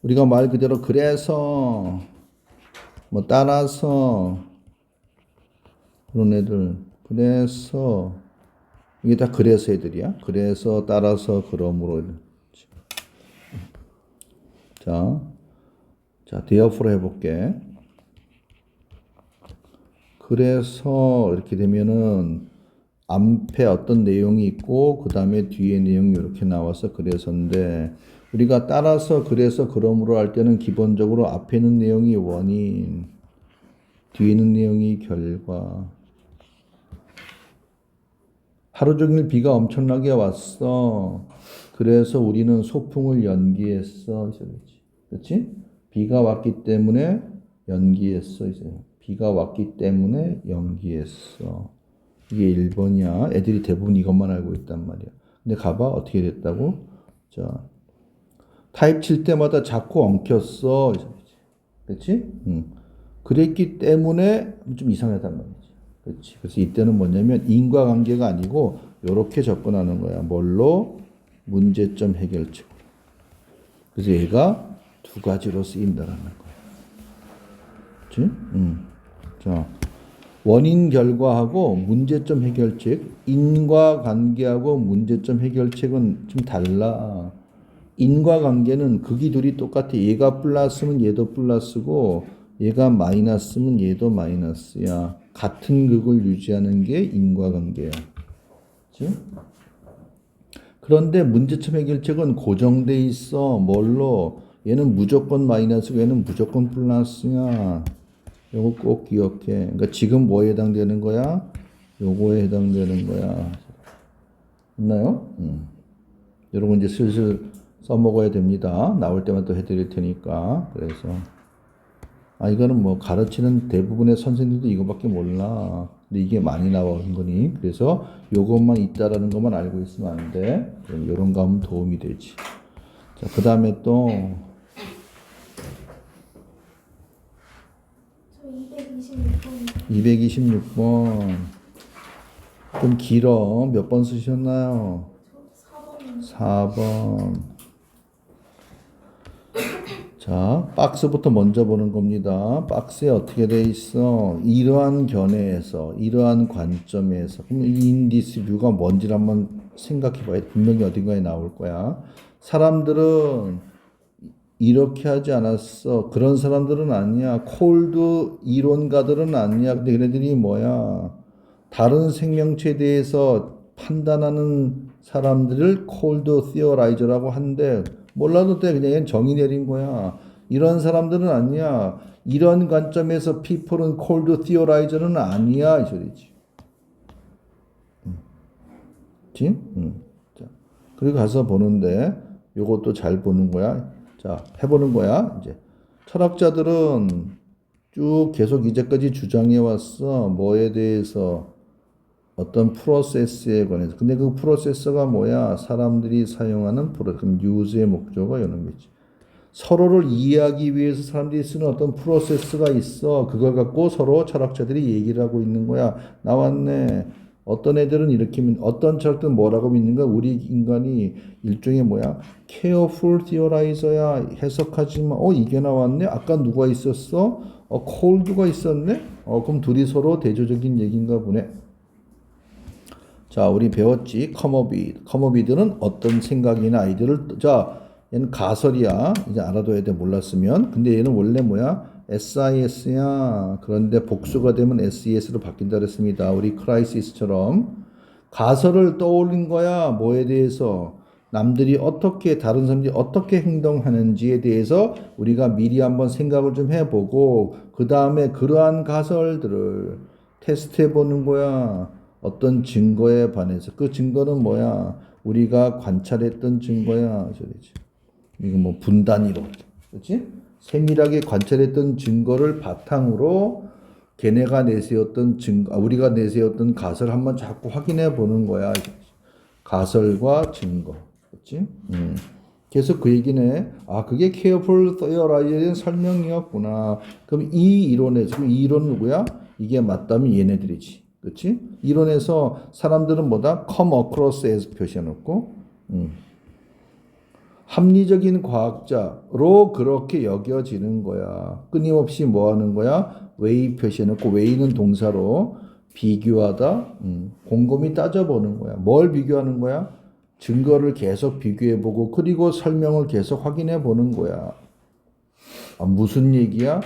우리가 말 그대로 그래서 뭐 따라서 그런 애들 그래서 이게 다 그래서 애들이야. 그래서 따라서 그러므로 자 therefore 해볼게. 그래서 이렇게 되면은 앞에 어떤 내용이 있고 그 다음에 뒤에 내용이 이렇게 나와서 그래서인데 우리가 따라서 그래서 그러므로 할 때는 기본적으로 앞에 있는 내용이 원인, 뒤에 있는 내용이 결과. 하루 종일 비가 엄청나게 왔어. 그래서 우리는 소풍을 연기했어. 그렇지? 비가 왔기 때문에 연기했어. 이제 비가 왔기 때문에 연기했어. 이게 1번이야. 애들이 대부분 이것만 알고 있단 말이야. 근데 가봐. 어떻게 됐다고? 자, 타입 칠 때마다 자꾸 엉켰어. 그렇지? 그랬기 때문에 좀 이상하단 말이지. 그렇지. 그래서 이때는 뭐냐면 인과관계가 아니고 이렇게 접근하는 거야. 뭘로? 문제점 해결책. 그래서 얘가 두 가지로 쓰인다라는 거야. 그렇지? 자. 원인 결과하고 문제점 해결책, 인과관계하고 문제점 해결책은 좀 달라. 인과관계는 극이 둘이 똑같아. 얘가 플러스면 얘도 플러스고 얘가 마이너스면 얘도 마이너스야. 같은 극을 유지하는 게 인과관계야. 그치? 그런데 문제점 해결책은 고정돼 있어. 뭘로? 얘는 무조건 마이너스고 얘는 무조건 플러스야. 요거 꼭 기억해. 그러니까 지금 뭐에 해당되는 거야? 요거에 해당되는 거야. 됐나요? 여러분 이제 슬슬 써먹어야 됩니다. 나올 때만 또 해드릴 테니까. 그래서 이거는 뭐 가르치는 대부분의 선생님들도 이거밖에 몰라. 근데 이게 많이 나오는 거니. 그래서 요것만 있다라는 것만 알고 있으면 안 돼. 요런 거 하면 도움이 되지. 자, 그 다음에 또 226번. 좀 길어. 몇 번 쓰셨나요? 4번. 자, 박스부터 먼저 보는 겁니다. 박스에 어떻게 돼 있어? 이러한 견해에서, 이러한 관점에서. 그럼 이 인디스 뷰가 뭔지 한번 생각해 봐야 돼. 분명히 어딘가에 나올 거야. 사람들은 이렇게 하지 않았어. 그런 사람들은 아니야. 콜드 이론가들은 아니야. 근데 걔네들이 뭐야? 다른 생명체에 대해서 판단하는 사람들을 콜드 티어라이저라고 한대. 몰라도 돼. 그냥 정의 내린 거야. 이런 사람들은 아니야. 이런 관점에서 people은 콜드 티어라이저는 아니야. 이 소리지. 그치? 자, 그리고 가서 보는데 요것도 잘 보는 거야. 자, 해보는 거야. 이제 철학자들은 쭉 계속 이제까지 주장해 왔어. 뭐에 대해서 어떤 프로세스에 관해서. 근데 그 프로세스가 뭐야? 사람들이 사용하는 그럼 유즈의 목적어 이런 거지. 서로를 이해하기 위해서 사람들이 쓰는 어떤 프로세스가 있어. 그걸 갖고 서로 철학자들이 얘기를 하고 있는 거야. 나왔네. 어떤 애들은 이렇게 어떤 철학들은 뭐라고 믿는가? 우리 인간이 일종의 뭐야? careful theorizer야. 해석하지만 이게 나왔네. 아까 누가 있었어? cold가 있었네. 그럼 둘이 서로 대조적인 얘기인가 보네. 자, 우리 배웠지. 커머비드. 커머비드는 어떤 생각이나 아이디어를 자, 얘는 가설이야. 이제 알아둬야 돼. 몰랐으면. 근데 얘는 원래 뭐야? SIS야. 그런데 복수가 되면 SES로 바뀐다 그랬습니다. 우리 크라이시스처럼 가설을 떠올린 거야. 뭐에 대해서? 남들이 어떻게 다른 사람들이 어떻게 행동하는지에 대해서 우리가 미리 한번 생각을 좀 해보고 그 다음에 그러한 가설들을 테스트해 보는 거야. 어떤 증거에 반해서 그 증거는 뭐야? 우리가 관찰했던 증거야. 저리지. 이거 뭐 분단위로, 그렇지? 세밀하게 관찰했던 증거를 바탕으로 걔네가 내세웠던 증거, 우리가 내세웠던 가설 한번 자꾸 확인해 보는 거야. 가설과 증거, 그렇지? 계속 그 얘기네. 아, 그게 careful theorizer에 대한 설명이었구나. 그럼 이 이론에 지금 이 이론은 누구야? 이게 맞다면 얘네들이지. 그렇지? 이론에서 사람들은 뭐다? come across as 표시해놓고 합리적인 과학자로 그렇게 여겨지는 거야. 끊임없이 뭐 하는 거야? way 표시해놓고 way는 동사로 비교하다, 곰곰이 따져보는 거야. 뭘 비교하는 거야? 증거를 계속 비교해보고 그리고 설명을 계속 확인해보는 거야. 아, 무슨 얘기야?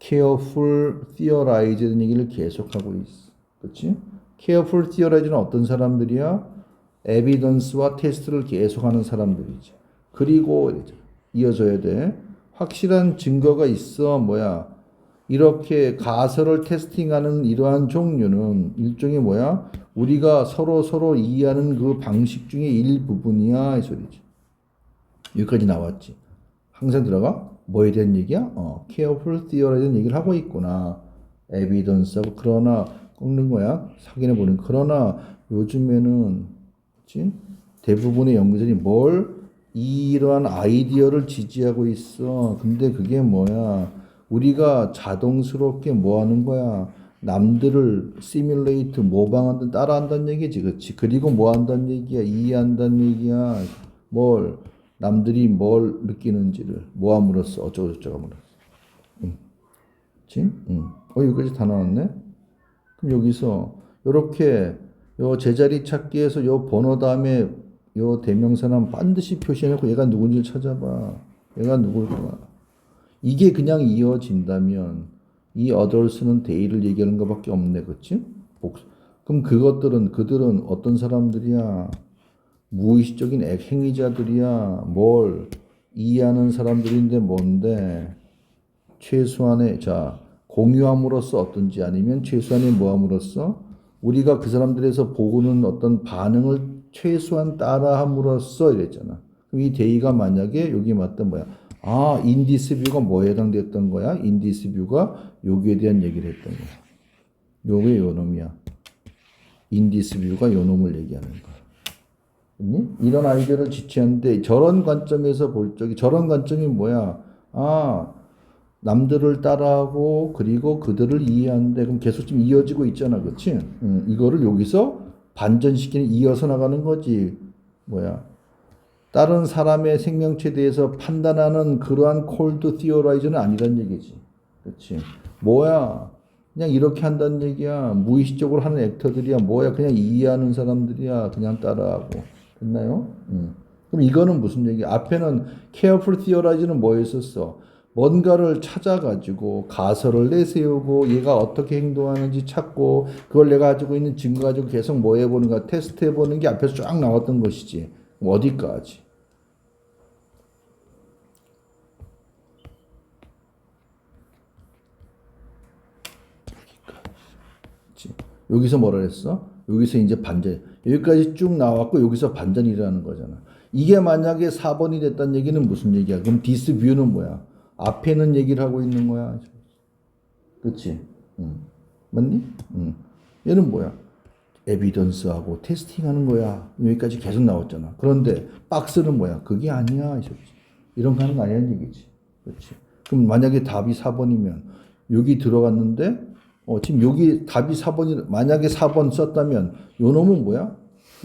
careful theorize는 얘기를 계속하고 있어. 그렇지? careful theorize는 어떤 사람들이야? 에비던스와 테스트를 계속하는 사람들이지. 그리고 이어져야 돼. 확실한 증거가 있어. 뭐야? 이렇게 가설을 테스팅하는 이러한 종류는 일종의 뭐야? 우리가 서로 이해하는 그 방식 중에 일부분이야. 이 소리지. 여기까지 나왔지. 항상 들어가? 뭐에 대한 얘기야? careful theory에 대한 얘기를 하고 있구나. evidence하고 그러나 꺾는 거야. 확인해 보는. 그러나 요즘에는 그치? 대부분의 연구자들이 이러한 아이디어를 지지하고 있어. 근데 그게 뭐야? 우리가 자동스럽게 뭐 하는 거야? 남들을 시뮬레이트 모방한다 따라한다는 얘기지. 그렇지? 그리고 뭐 한다는 얘기야? 이해한다는 얘기야. 남들이 뭘 느끼는지를 모함으로써 어쩌고저쩌고 함으로써. 그치? 여기까지 다 나왔네? 그럼 여기서 요렇게 요 제자리 찾기에서 요 번호 다음에 요 대명사는 반드시 표시해놓고 얘가 누군지를 찾아봐. 얘가 누굴까? 이게 그냥 이어진다면 이 others는 they를 얘기하는 것밖에 없네. 그치? 그럼 그들은 어떤 사람들이야? 무의식적인 행위자들이야. 뭘 이해하는 사람들인데 뭔데? 최소한의 공유함으로써 어떤지 아니면 최소한의 뭐함으로써 우리가 그 사람들에서 보고는 어떤 반응을 최소한 따라함으로써 이랬잖아. 그럼 이 데이가 만약에 여기 맞던 뭐야? 아, 인디스 뷰가 뭐에 해당됐던 거야? 인디스 뷰가 여기에 대한 얘기를 했던 거야. 요게 요 놈이야. 인디스 뷰가 요 놈을 얘기하는 거야. 이런 아이디어를 지취하는데 저런 관점에서 볼 적이 저런 관점이 뭐야? 아, 남들을 따라하고 그리고 그들을 이해하는데 그럼 계속 좀 이어지고 있잖아. 그렇지? 이거를 여기서 반전시키는 이어서 나가는 거지. 뭐야? 다른 사람의 생명체에 대해서 판단하는 그러한 콜드 티어라이저는 아니란 얘기지. 그렇지? 뭐야? 그냥 이렇게 한다는 얘기야. 무의식적으로 하는 액터들이야. 뭐야? 그냥 이해하는 사람들이야. 그냥 따라하고. 됐나요? 그럼 이거는 무슨 얘기야? 앞에는 careful theorize는 뭐였었어? 뭔가를 찾아가지고 가설을 내세우고 얘가 어떻게 행동하는지 찾고 그걸 내가 가지고 있는 증거 가지고 계속 뭐 해보는 가 테스트 해보는 게 앞에서 쫙 나왔던 것이지. 어디까지? 여기서 뭐라 했어? 여기서 이제 반전. 여기까지 쭉 나왔고 여기서 반전이 일어나는 거잖아. 이게 만약에 4번이 됐다는 얘기는 무슨 얘기야? 그럼 this view는 뭐야? 앞에는 얘기를 하고 있는 거야. 그렇지? 맞니? 얘는 뭐야? 에비던스하고 테스팅하는 거야. 여기까지 계속 나왔잖아. 그런데 박스는 뭐야? 그게 아니야. 이런 거 하는 거 아니라는 얘기지. 그렇지? 그럼 만약에 답이 4번이면 여기 들어갔는데 지금 여기 답이 4번이 만약에 4번 썼다면 요 놈은 뭐야?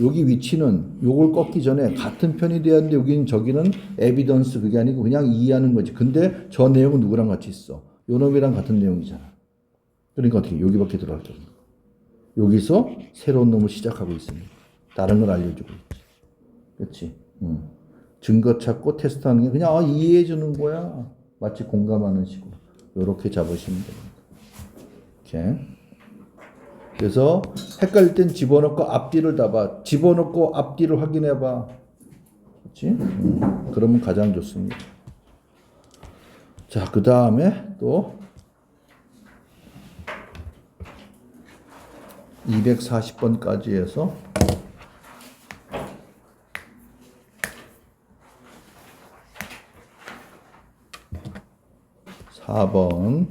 여기 위치는 요걸 꺾기 전에 같은 편이 돼야 하는데 여기는 저기는 에비던스 그게 아니고 그냥 이해하는 거지. 근데 저 내용은 누구랑 같이 있어? 요 놈이랑 같은 내용이잖아. 그러니까 어떻게 여기밖에 들어갈 게 없는 거야. 여기서 새로운 놈을 시작하고 있습니다. 다른 걸 알려주고 있지. 그렇지? 증거 찾고 테스트하는 게 그냥 이해해 주는 거야. 마치 공감하는 식으로. 이렇게 잡으시면 됩니다. 이렇게. 그래서 헷갈릴 땐 집어넣고 앞뒤를 다 봐. 집어넣고 앞뒤를 확인해 봐. 그렇지? 그러면 가장 좋습니다. 자, 그 다음에 또 240번까지 해서 4번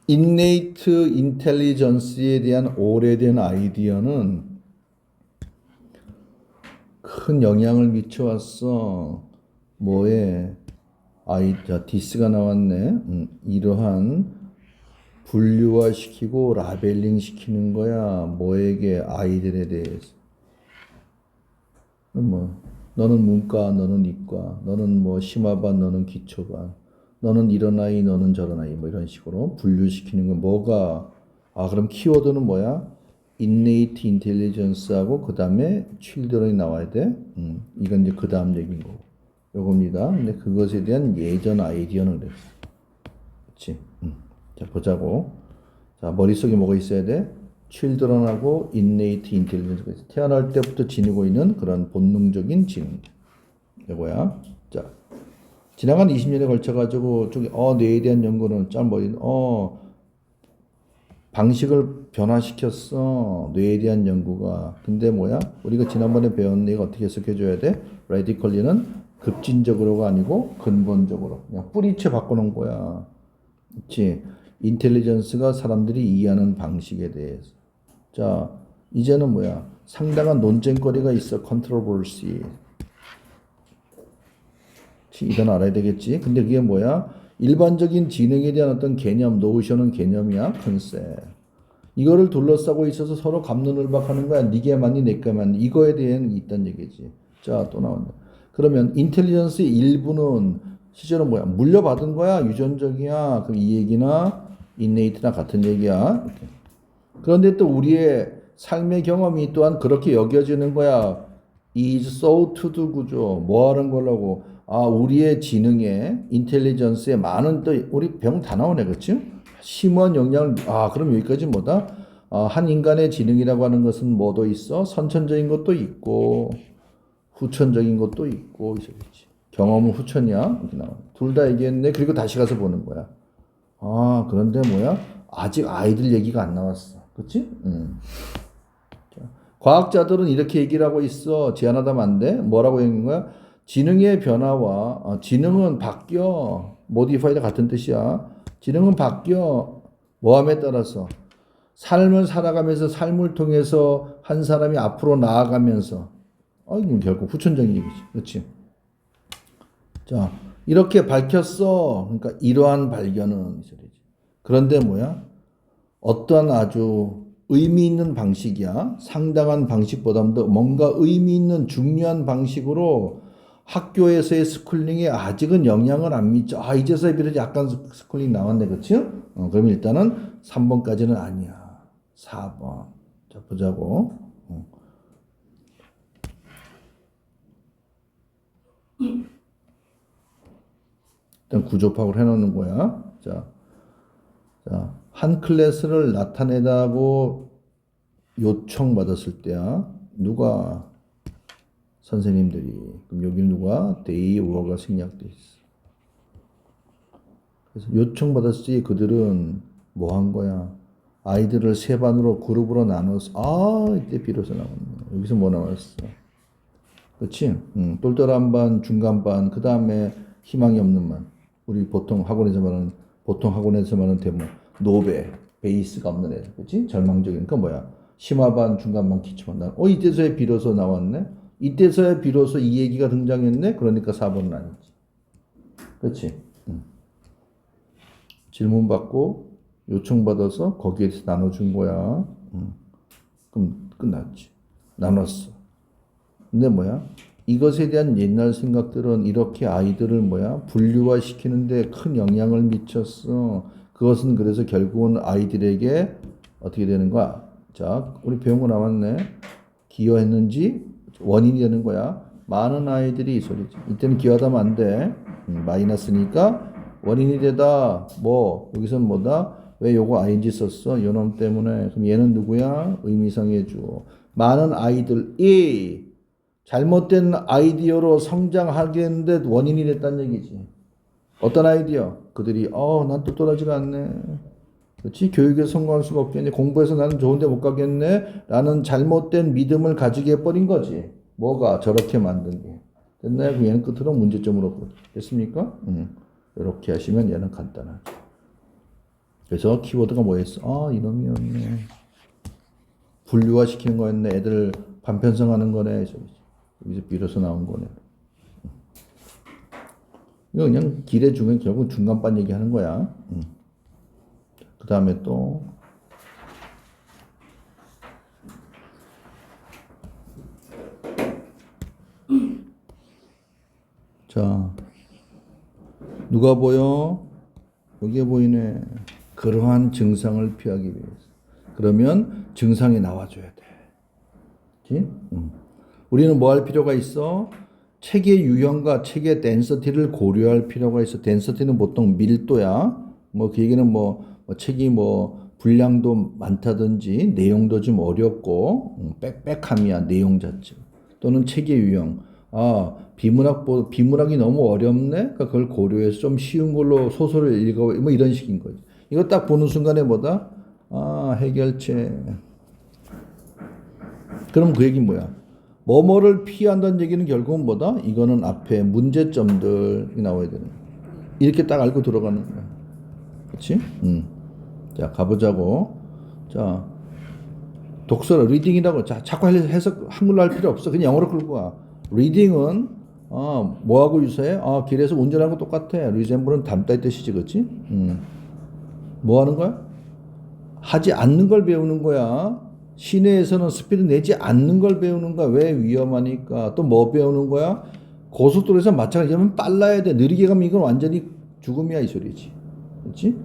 innate intelligence에 대한 오래된 아이디어는 큰 영향을 미쳐왔어. 뭐에? 디스가 나왔네. 이러한 분류화시키고 라벨링 시키는 거야. 뭐에게? 아이들에 대해서. 뭐 너는 문과, 너는 이과, 너는 뭐 심화반, 너는 기초반, 너는 이런 아이, 너는 저런 아이, 뭐 이런 식으로 분류시키는 건 뭐가? 그럼 키워드는 뭐야? innate intelligence하고 그 다음에 children이 나와야 돼. 이건 이제 그 다음 얘기인 거고. 요겁니다. 근데 그것에 대한 예전 아이디어는 그랬어. 그렇지? 자, 보자고. 자, 머릿속에 뭐가 있어야 돼? children하고 innate intelligence가 있어. 태어날 때부터 지니고 있는 그런 본능적인 지능. 이거야. 자, 지나간 20년에 걸쳐가지고 저기 뇌에 대한 연구는 방식을 변화시켰어. 뇌에 대한 연구가. 근데 뭐야? 우리가 지난번에 배운 얘기가 어떻게 해석해줘야 돼? radically는 급진적으로가 아니고 근본적으로. 그냥 뿌리채 바꿔놓은 거야. 그치? 인텔리전스가 사람들이 이해하는 방식에 대해서. 자, 이제는 뭐야? 상당한 논쟁거리가 있어. controversy. 이건 알아야 되겠지? 근데 그게 뭐야? 일반적인 지능에 대한 어떤 개념, 노션은 개념이야, 컨셉. 이거를 둘러싸고 있어서 서로 갑론을박하는 거야. 니게 맞니, 내게 맞니. 이거에 대한 있단 얘기지. 자, 또 나온다. 그러면 인텔리전스의 일부는 실제로 뭐야? 물려받은 거야? 유전적이야? 그럼 이 얘기나 인네이트나 같은 얘기야. 이렇게. 그런데 또 우리의 삶의 경험이 또한 그렇게 여겨지는 거야. is so to do 구조. 뭐 하는 거라고? 우리의 지능에, 인텔리전스에 많은 또, 우리 병 다 나오네, 그치? 심오한 영향을, 그럼 여기까지 뭐다? 한 인간의 지능이라고 하는 것은 뭐도 있어? 선천적인 것도 있고, 후천적인 것도 있고, 있어야지. 경험은 후천이야? 이렇게 나와. 둘 다 얘기했네. 그리고 다시 가서 보는 거야. 그런데 뭐야? 아직 아이들 얘기가 안 나왔어. 그치? 과학자들은 이렇게 얘기를 하고 있어. 제안하다면 안 돼? 뭐라고 얘기하는 거야? 지능의 변화와 지능은 바뀌어. modified 같은 뜻이야. 지능은 바뀌어. 뭐함에 따라서 삶을 살아가면서 삶을 통해서 한 사람이 앞으로 나아가면서 이건 결국 후천적인 얘기지. 그렇지? 자, 이렇게 밝혔어. 그러니까 이러한 발견은 그런데 뭐야? 어떠한 아주 의미 있는 방식이야. 상당한 방식보다도 뭔가 의미 있는 중요한 방식으로 학교에서의 스쿨링에 아직은 영향을 안 미쳐. 이제서야 비로소 약간 스쿨링 나왔네. 그치? 그럼 일단은 3번까지는 아니야. 4번. 자, 보자고. 일단 구조 파악을 해놓는 거야. 자, 한 클래스를 나타내다고 요청받았을 때야. 누가 선생님들이. 그럼 여기 누가? 데이 워가 생략돼 있어. 그래서 요청받았을 때 그들은 뭐 한 거야? 아이들을 세 반으로 그룹으로 나눠서 이때 비로소 나왔네. 여기서 뭐 나왔어? 그렇지? 똘똘한 반, 중간 반, 그 다음에 희망이 없는 반. 우리 보통 학원에서 말하는 대목 노베 베이스가 없는 애들, 그렇지? 절망적인. 그러니까 뭐야? 심화 반, 중간 반, 기초 반. 이때서야 비로소 나왔네. 이때서야 비로소 이 얘기가 등장했네. 그러니까 4번은 아니지. 그렇지? 질문 받고 요청받아서 거기에 대해서 나눠준 거야. 그럼 끝났지. 나눴어. 근데 뭐야? 이것에 대한 옛날 생각들은 이렇게 아이들을 뭐야? 분류화시키는데 큰 영향을 미쳤어. 그것은 그래서 결국은 아이들에게 어떻게 되는 거야? 자, 우리 배운 거 나왔네. 기여했는지 원인이 되는 거야. 많은 아이들이 이 소리지. 이때는 기여하면 안 돼. 마이너스니까 원인이 되다. 뭐 여기서는 뭐다? 왜 요거 ing 썼어? 요놈 때문에. 그럼 얘는 누구야? 의미상의 주어. 많은 아이들이 잘못된 아이디어로 성장하겠는데 원인이 됐다는 얘기지. 어떤 아이디어? 그들이 난 똑똑하지가 않네. 그렇지? 교육에 성공할 수가 없겠네. 공부해서 나는 좋은데 못 가겠네. 라는 잘못된 믿음을 가지게 해버린 거지. 뭐가? 저렇게 만든 게. 됐나요? 그럼 얘는 끝으로 문제점으로. 됐습니까? 이렇게 하시면 얘는 간단하죠. 그래서 키워드가 뭐였어? 이놈이었네. 분류화시키는 거였네. 애들 반편성하는 거네. 여기서 비로소 나온 거네. 이거 그냥 길에 중에 결국 중간반 얘기하는 거야. 그 다음에 또 자, 누가 보여? 여기에 보이네. 그러한 증상을 피하기 위해서. 그러면 증상이 나와줘야 돼. 그치? 우리는 뭐 할 필요가 있어? 책의 유형과 책의 덴서티를 고려할 필요가 있어. 덴서티는 보통 밀도야. 뭐 그 얘기는 책이 분량도 많다든지 내용도 좀 어렵고 빽빽함이야 내용 자체. 또는 책의 유형. 비문학이 너무 어렵네? 그러니까 그걸 고려해서 좀 쉬운 걸로 소설을 읽어. 뭐 이런 식인 거지. 이거 딱 보는 순간에 뭐다? 해결책. 그럼 그 얘기는 뭐야? 뭐뭐를 피한다는 얘기는 결국은 뭐다? 이거는 앞에 문제점들이 나와야 되는 거야. 이렇게 딱 알고 들어가는 거야. 그렇지? 자, 가보자고. 자, 독서를 리딩이라고. 자, 자꾸 해석 한글로 할 필요 없어. 그냥 영어로 끌고 와. 리딩은 뭐하고 유사해? 길에서 운전하는 거 똑같아. 리sem블은 닮다 이 뜻이지, 그렇지? 뭐 하는 거야? 하지 않는 걸 배우는 거야. 시내에서는 스피드 내지 않는 걸 배우는 거야. 왜? 위험하니까. 또 뭐 배우는 거야? 고속도로에서 마찬가지면 빨라야 돼. 느리게 가면 이건 완전히 죽음이야, 이 소리지. 그렇지?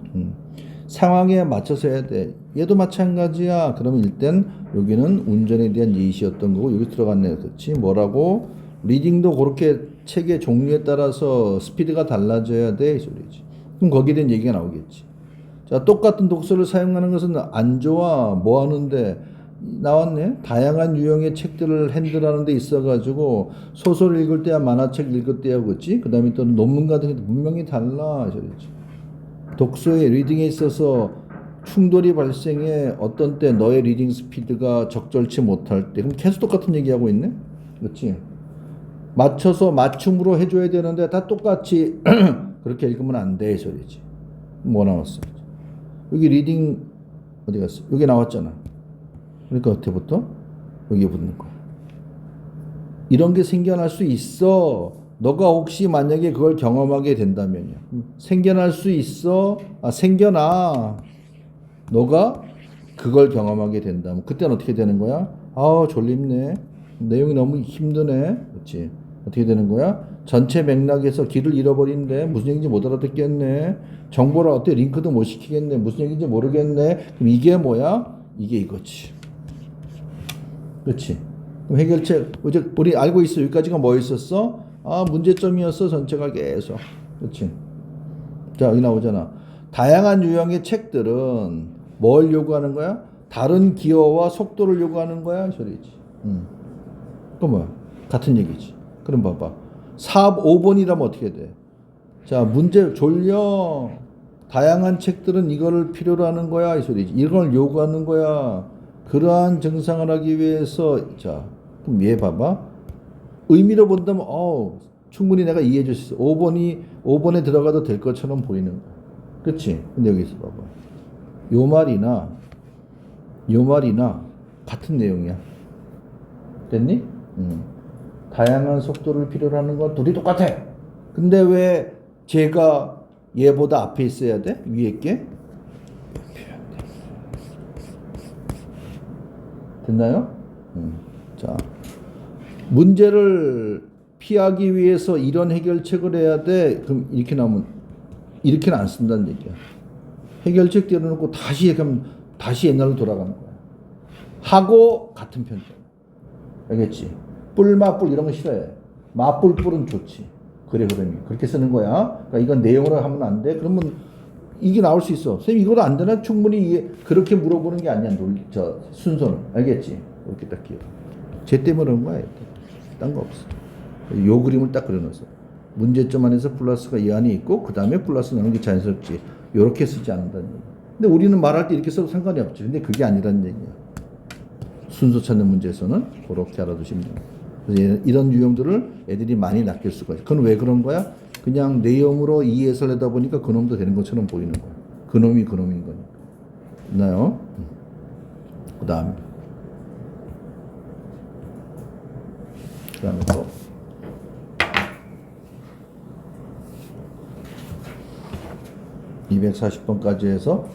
상황에 맞춰서 해야 돼. 얘도 마찬가지야. 그러면 일단 여기는 운전에 대한 예시였던 거고 여기 들어갔네. 그렇지? 뭐라고? 리딩도 그렇게 책의 종류에 따라서 스피드가 달라져야 돼, 이 소리지. 그럼 거기에 대한 얘기가 나오겠지. 자, 똑같은 독서를 사용하는 것은 안 좋아. 뭐 하는데? 나왔네. 다양한 유형의 책들을 핸들하는 데 있어가지고 소설을 읽을 때야 만화책 읽을 때야 그렇지? 그 다음에 또 논문 같은 게 분명히 달라. 저랬지. 독서의 리딩에 있어서 충돌이 발생해 어떤 때 너의 리딩 스피드가 적절치 못할 때 그럼 계속 똑같은 얘기하고 있네? 그렇지? 맞춰서 맞춤으로 해줘야 되는데 다 똑같이 그렇게 읽으면 안 돼. 소리지. 뭐 나왔어? 여기 리딩 어디 갔어? 여기 나왔잖아. 그러니까 어때부터? 여기에 붙는 거야. 이런 게 생겨날 수 있어. 너가 혹시 만약에 그걸 경험하게 된다면요. 생겨날 수 있어. 생겨나. 너가 그걸 경험하게 된다면 그때는 어떻게 되는 거야? 졸립네. 내용이 너무 힘드네. 그렇지? 어떻게 되는 거야? 전체 맥락에서 길을 잃어버린데 무슨 얘기인지 못 알아듣겠네. 정보를 어떻게 링크도 못 시키겠네. 무슨 얘기인지 모르겠네. 그럼 이게 뭐야? 이게 이거지. 그렇지? 그럼 해결책 우리 알고 있어. 여기까지가 뭐 있었어? 문제점이었어. 전체가 계속. 그렇지? 자, 여기 나오잖아. 다양한 유형의 책들은 뭘 요구하는 거야? 다른 기어와 속도를 요구하는 거야. 이 소리지. 그럼 뭐야? 같은 얘기지. 그럼 봐봐. 5번이라면 어떻게 돼? 자, 문제 졸려. 다양한 책들은 이거를 필요로 하는 거야. 이 소리지. 이걸 요구하는 거야. 그러한 증상을 하기 위해서, 자, 그럼 얘 봐봐. 의미로 본다면, 충분히 내가 이해해 줄 수 있어. 5번에 들어가도 될 것처럼 보이는 거야. 그치? 근데 여기서 봐봐. 요 말이나 같은 내용이야. 됐니? 다양한 속도를 필요로 하는 건 둘이 똑같아. 근데 왜 제가 얘보다 앞에 있어야 돼? 위에 게? 됐나요? 자, 문제를 피하기 위해서 이런 해결책을 해야 돼. 그럼 이렇게 나오면 이렇게는 안 쓴다는 얘기야. 해결책 떼어놓고 다시 옛날로 돌아가는 거야. 하고 같은 편점. 알겠지? 뿔 이런 거 싫어해. 뿔은 좋지. 그래 흐름이. 그렇게 쓰는 거야. 그러니까 이건 내용으로 하면 안 돼. 그러면 이게 나올 수 있어. 선생님 이거도 안 되나? 충분히 그렇게 물어보는 게 아니야. 순서는. 알겠지? 이렇게 딱 기억. 쟤 때문에 그런 거야. 딴 거 없어. 요 그림을 딱 그려놓았어. 문제점 안에서 플러스가 이 안에 있고 그 다음에 플러스 넣는 게 자연스럽지. 요렇게 쓰지 않는다는 얘기야. 근데 우리는 말할 때 이렇게 써도 상관이 없지. 근데 그게 아니라는 얘기야. 순서 찾는 문제에서는 그렇게 알아두시면 됩니다. 그래서 이런 유형들을 애들이 많이 낚일 수가 있어요. 그건 왜 그런 거야? 그냥 내용으로 이해해서 내다 보니까 그놈도 되는 것처럼 보이는 거야. 그놈인 거니까. 있나요? 그 다음에 또 240번까지 해서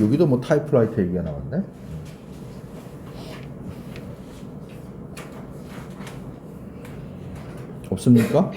여기도 뭐 타이프라이터 얘기가 나왔네. 없습니까?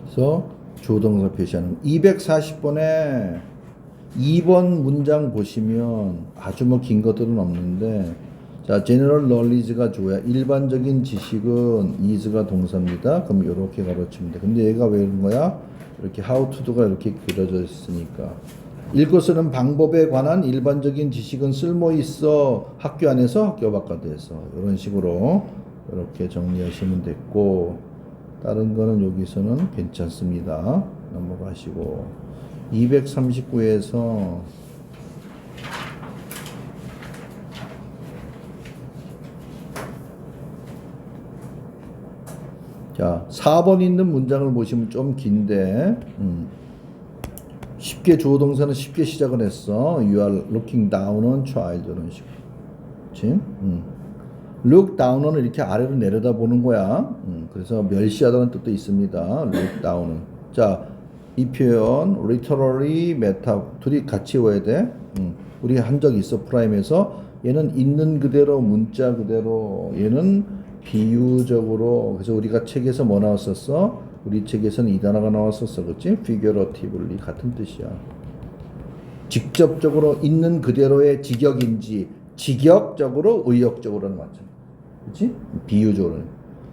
그래서 주어동사 표시하는 240번에 2번 문장 보시면 아주 뭐 긴 것들은 없는데, 자, general knowledge가 주어야. 일반적인 지식은 is가 동사입니다. 그럼 이렇게 가로치면 돼. 근데 얘가 왜 이런 거야? 이렇게 how to do가 이렇게 그려져 있으니까. 읽고 쓰는 방법에 관한 일반적인 지식은 쓸모 있어. 학교 안에서, 학교 바깥에서. 이런 식으로 이렇게 정리하시면 됐고, 다른 거는 여기서는 괜찮습니다. 넘어가시고 239에서 자, 4번 있는 문장을 보시면 좀 긴데 쉽게 주어 동사는 쉽게 시작을 했어. You are looking down on child 이런 식으로. 그치? look down은 이렇게 아래로 내려다 보는 거야. 그래서 멸시하다는 뜻도 있습니다. look down은. 자, 이 표현 literary meta 둘이 같이 외워야 돼. 우리 한 적 있어 프라임에서. 얘는 있는 그대로 문자 그대로, 얘는 비유적으로. 그래서 우리가 책에서 뭐 나왔었어? 우리 책에서는 이 단어가 나왔었어. 그치? figuratively 같은 뜻이야. 직접적으로 있는 그대로의 직역인지 직역적으로 의역적으로는 맞죠. 그치? 비유적으로.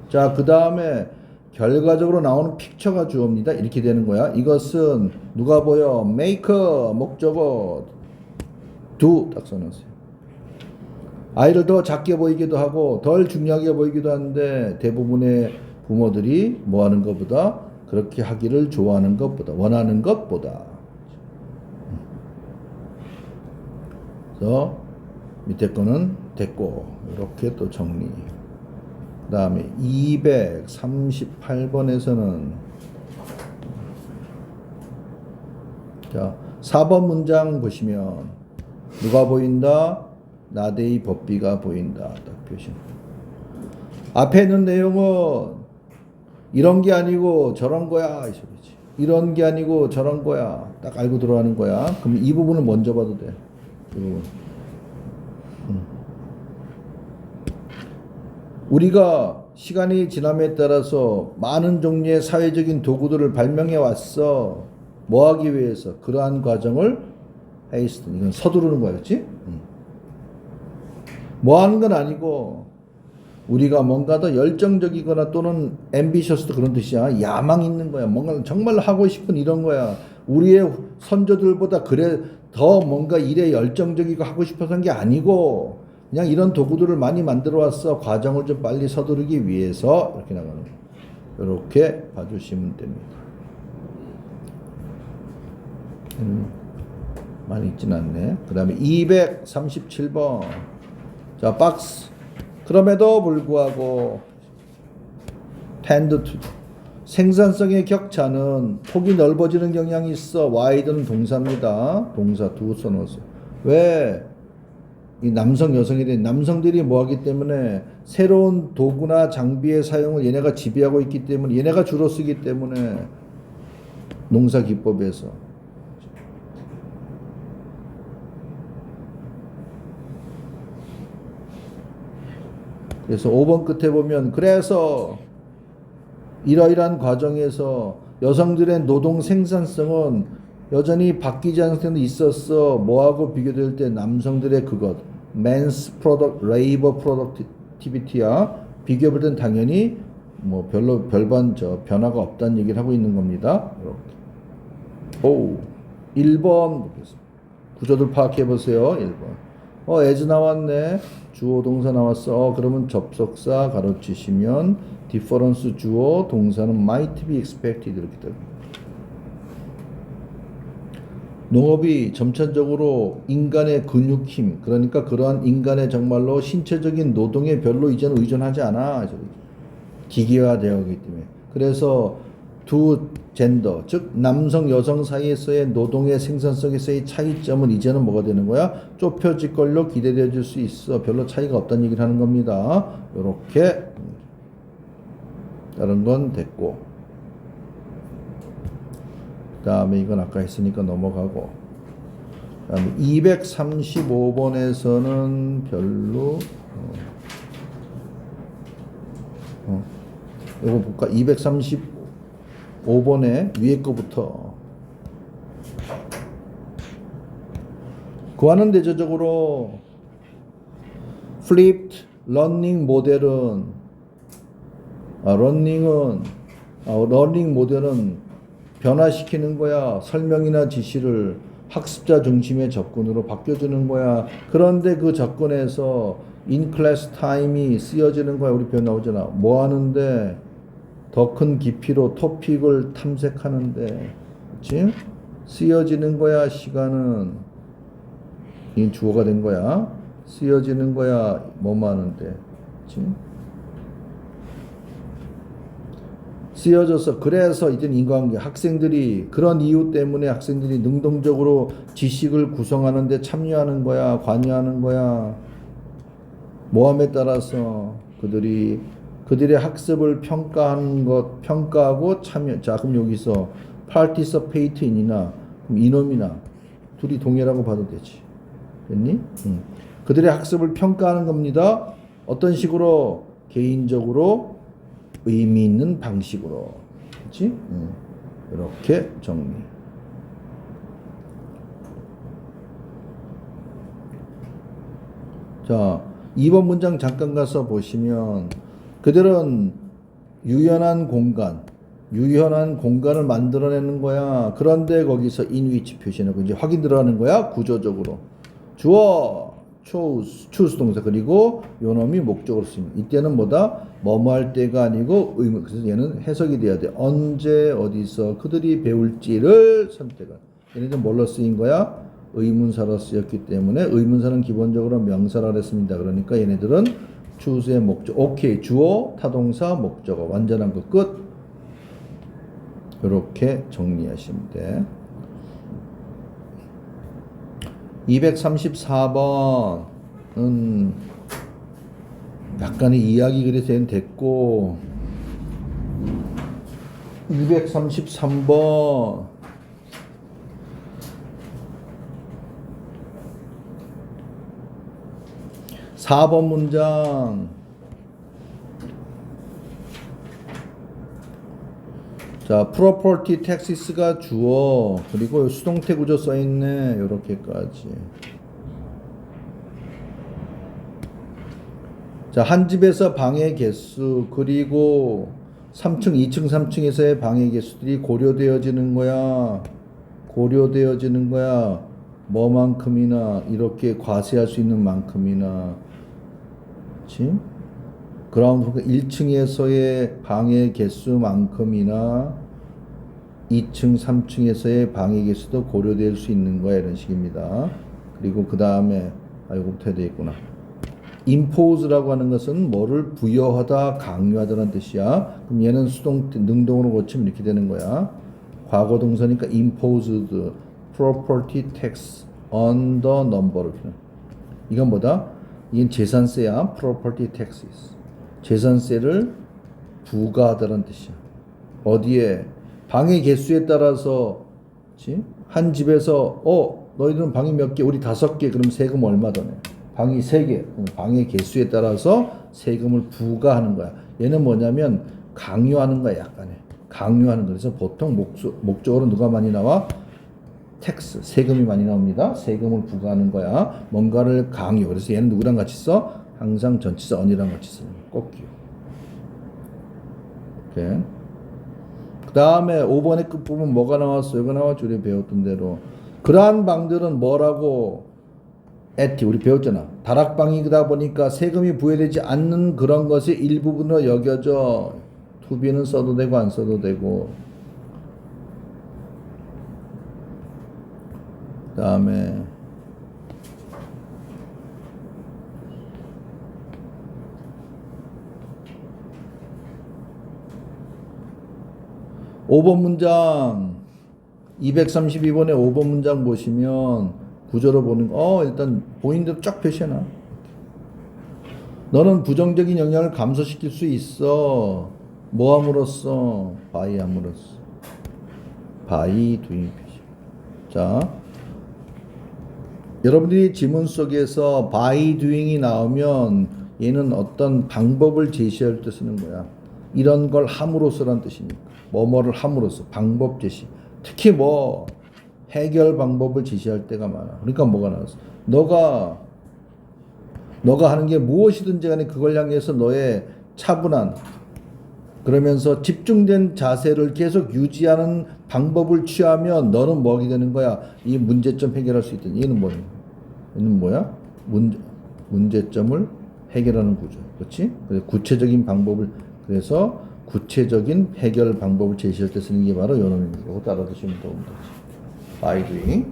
자, 그 다음에 결과적으로 나오는 픽처가 주어입니다. 이렇게 되는 거야. 이것은 누가 보여? make, 목적어, do 딱 써놨어요. 아이를 더 작게 보이기도 하고 덜 중요하게 보이기도 하는데 대부분의 부모들이 뭐 하는 것보다, 그렇게 하기를 좋아하는 것보다, 원하는 것보다. 그래서 밑에 거는 됐고, 이렇게 또 정리. 그 다음에 238번에서는 자, 4번 문장 보시면 누가 보인다? 나대의 법비가 보인다. 딱 표시. 앞에 있는 내용은 이런 게 아니고 저런 거야 이 소리지. 이런 게 아니고 저런 거야. 딱 알고 들어가는 거야. 그럼 이 부분을 먼저 봐도 돼. 이 부분. 우리가 시간이 지남에 따라서 많은 종류의 사회적인 도구들을 발명해 왔어. 뭐 하기 위해서? 그러한 과정을 헤이스튼. 이건 서두르는 거였지? 뭐 하는 건 아니고 우리가 뭔가 더 열정적이거나 또는 앰비셔스도 그런 뜻이야. 야망 있는 거야. 뭔가 정말 하고 싶은 이런 거야. 우리의 선조들보다 그래 더 뭔가 일에 열정적이고 하고 싶어서 한 게 아니고 그냥 이런 도구들을 많이 만들어 왔어. 과정을 좀 빨리 서두르기 위해서 이렇게 나가는 거예요. 이렇게 봐주시면 됩니다. 많이 있진 않네. 그 다음에 237번. 자, 박스. 그럼에도 불구하고 tend to 생산성의 격차는 폭이 넓어지는 경향이 있어. wide는 동사입니다. 동사 두 써놓았어요. 왜? 이 남성 여성에 대한 남성들이 뭐 하기 때문에 새로운 도구나 장비의 사용을 얘네가 지배하고 있기 때문에 얘네가 주로 쓰기 때문에 농사 기법에서 그래서 5번 끝에 보면 그래서 이러이러한 과정에서 여성들의 노동 생산성은 여전히 바뀌지 않은 상태는 있었어. 뭐하고 비교될 때 남성들의 그것 men's product, labor productivity야 비교해볼 땐 당연히 뭐 별로 별반 변화가 없다는 얘기를 하고 있는 겁니다. 이렇게. 오, 1번 구조들 파악해 보세요. 1번. as 나왔네. 주어 동사 나왔어. 그러면 접속사 가로치시면 difference 주어 동사는 might be expected 이렇게 됩니다. 농업이 점차적으로 인간의 근육힘 그러니까 그러한 인간의 정말로 신체적인 노동에 별로 이제는 의존하지 않아. 기계화되었기 때문에. 그래서 두 젠더 즉 남성 여성 사이에서의 노동의 생산성에서의 차이점은 이제는 뭐가 되는 거야? 좁혀질 걸로 기대되어 줄 수 있어. 별로 차이가 없다는 얘기를 하는 겁니다. 요렇게 다른 건 됐고 그 다음에 이건 아까 했으니까 넘어가고 그 다음에 235번에서는 별로 이거 볼까? 235번에 위에 거부터 그와는 대조적으로 flipped learning 모델은 러닝 모델은 변화시키는 거야. 설명이나 지시를 학습자 중심의 접근으로 바뀌어주는 거야. 그런데 그 접근에서 in class time이 쓰여지는 거야. 우리 표현 나오잖아. 뭐 하는데? 더 큰 깊이로 토픽을 탐색하는데. 그치? 쓰여지는 거야. 시간은. 이 주어가 된 거야. 쓰여지는 거야. 뭐뭐 하는데. 그치? 쓰여져서 그래서 이제 인과관계 학생들이 그런 이유 때문에 학생들이 능동적으로 지식을 구성하는 데 참여하는 거야. 관여하는 거야. 모함에 따라서 그들의 학습을 평가하고 참여. 자, 그럼 여기서 participate인이나 이놈이나 둘이 동일하고 봐도 되지. 됐니? 그들의 학습을 평가하는 겁니다. 어떤 식으로? 개인적으로 의미 있는 방식으로. 그렇지? 이렇게 정리. 자, 2번 문장 잠깐 가서 보시면 그들은 유연한 공간을 만들어내는 거야. 그런데 거기서 in which 표시하고 이제 확인 들어가는 거야. 구조적으로. 주어 choose 동사 그리고 요놈이 목적으로 쓰입니다. 이때는 뭐다? 뭐뭐 할 때가 아니고 의문. 그래서 얘는 해석이 돼야 돼. 언제 어디서 그들이 배울지를 선택한. 얘네들 뭘로 쓰인 거야? 의문사로 쓰였기 때문에 의문사는 기본적으로 명사라 그랬습니다. 그러니까 얘네들은 choose의 목적. 오케이. 주어 타동사 목적어 완전한 거 끝. 이렇게 정리하시면 돼. 234번은 약간의 이야기 그래서 얘는 됐고 233번 4번 문장 자, property taxes가 주어, 그리고 수동태 구조 써있네. 요렇게까지. 자, 한 집에서 방의 개수, 그리고 3층, 2층, 3층에서의 방의 개수들이 고려되어지는 거야. 고려되어지는 거야. 뭐만큼이나, 이렇게 과세할 수 있는 만큼이나. 그치? 그라운드 1층에서의 방의 개수만큼이나 2층, 3층에서의 방의 개수도 고려될 수 있는 거야. 이런 식입니다. 그리고 그 다음에 이거부터 해야 되겠구나. impose라고 하는 것은 뭐를 부여하다, 강요하다는 뜻이야. 그럼 얘는 수동, 능동으로 고치면 이렇게 되는 거야. 과거 동사니까 imposed property tax on the number. 이건 뭐다? 이건 재산세야. property taxes. 재산세를 부과하다는 뜻이야. 어디에? 방의 개수에 따라서, 그치? 한 집에서 너희들은 방이 몇 개? 우리 5개. 그럼 세금 얼마 더 내? 방이 3개. 방의 개수에 따라서 세금을 부과하는 거야. 얘는 뭐냐면 강요하는 거야. 약간의 강요하는 거. 그래서 보통 목적으로 누가 많이 나와? 텍스, 세금이 많이 나옵니다. 세금을 부과하는 거야. 뭔가를 강요. 그래서 얘는 누구랑 같이 써? 항상 전치사 on이랑 같이 쓰는 거야. 꼭 기억. 오케이. 그 다음에 5번의 끝부분 뭐가 나왔어? 여기 나왔죠. 우리 배웠던 대로. 그러한 방들은 뭐라고? 우리 배웠잖아. 다락방이다 보니까 세금이 부여되지 않는 그런 것의 일부분으로 여겨져. to-be는 써도 되고 안 써도 되고. 그 다음에 5번 문장 232번의 5번 문장 보시면 구조로 보는 일단 보이는 대로 쫙 표시해놔. 너는 부정적인 영향을 감소시킬 수 있어. 뭐함으로써? by함으로써. by doing 표시. 자, 여러분들이 지문 속에서 by doing이 나오면 얘는 어떤 방법을 제시할 때 쓰는 거야. 이런 걸 함으로써란 뜻이니까. 뭐뭐를 함으로써 방법 제시. 특히 해결 방법을 제시할 때가 많아. 그러니까 뭐가 나왔어? 너가 하는 게 무엇이든지 간에 그걸 향해서 너의 차분한 그러면서 집중된 자세를 계속 유지하는 방법을 취하면 너는 뭐하게 되는 거야? 이 문제점 해결할 수 있다. 얘는 뭐야? 문제점을 해결하는 구조. 그렇지? 구체적인 방법을 그래서 구체적인 해결 방법을 제시할 때 쓰는 게 바로 요놈입니다. 이거 따라드시면 도움 되지. by doing.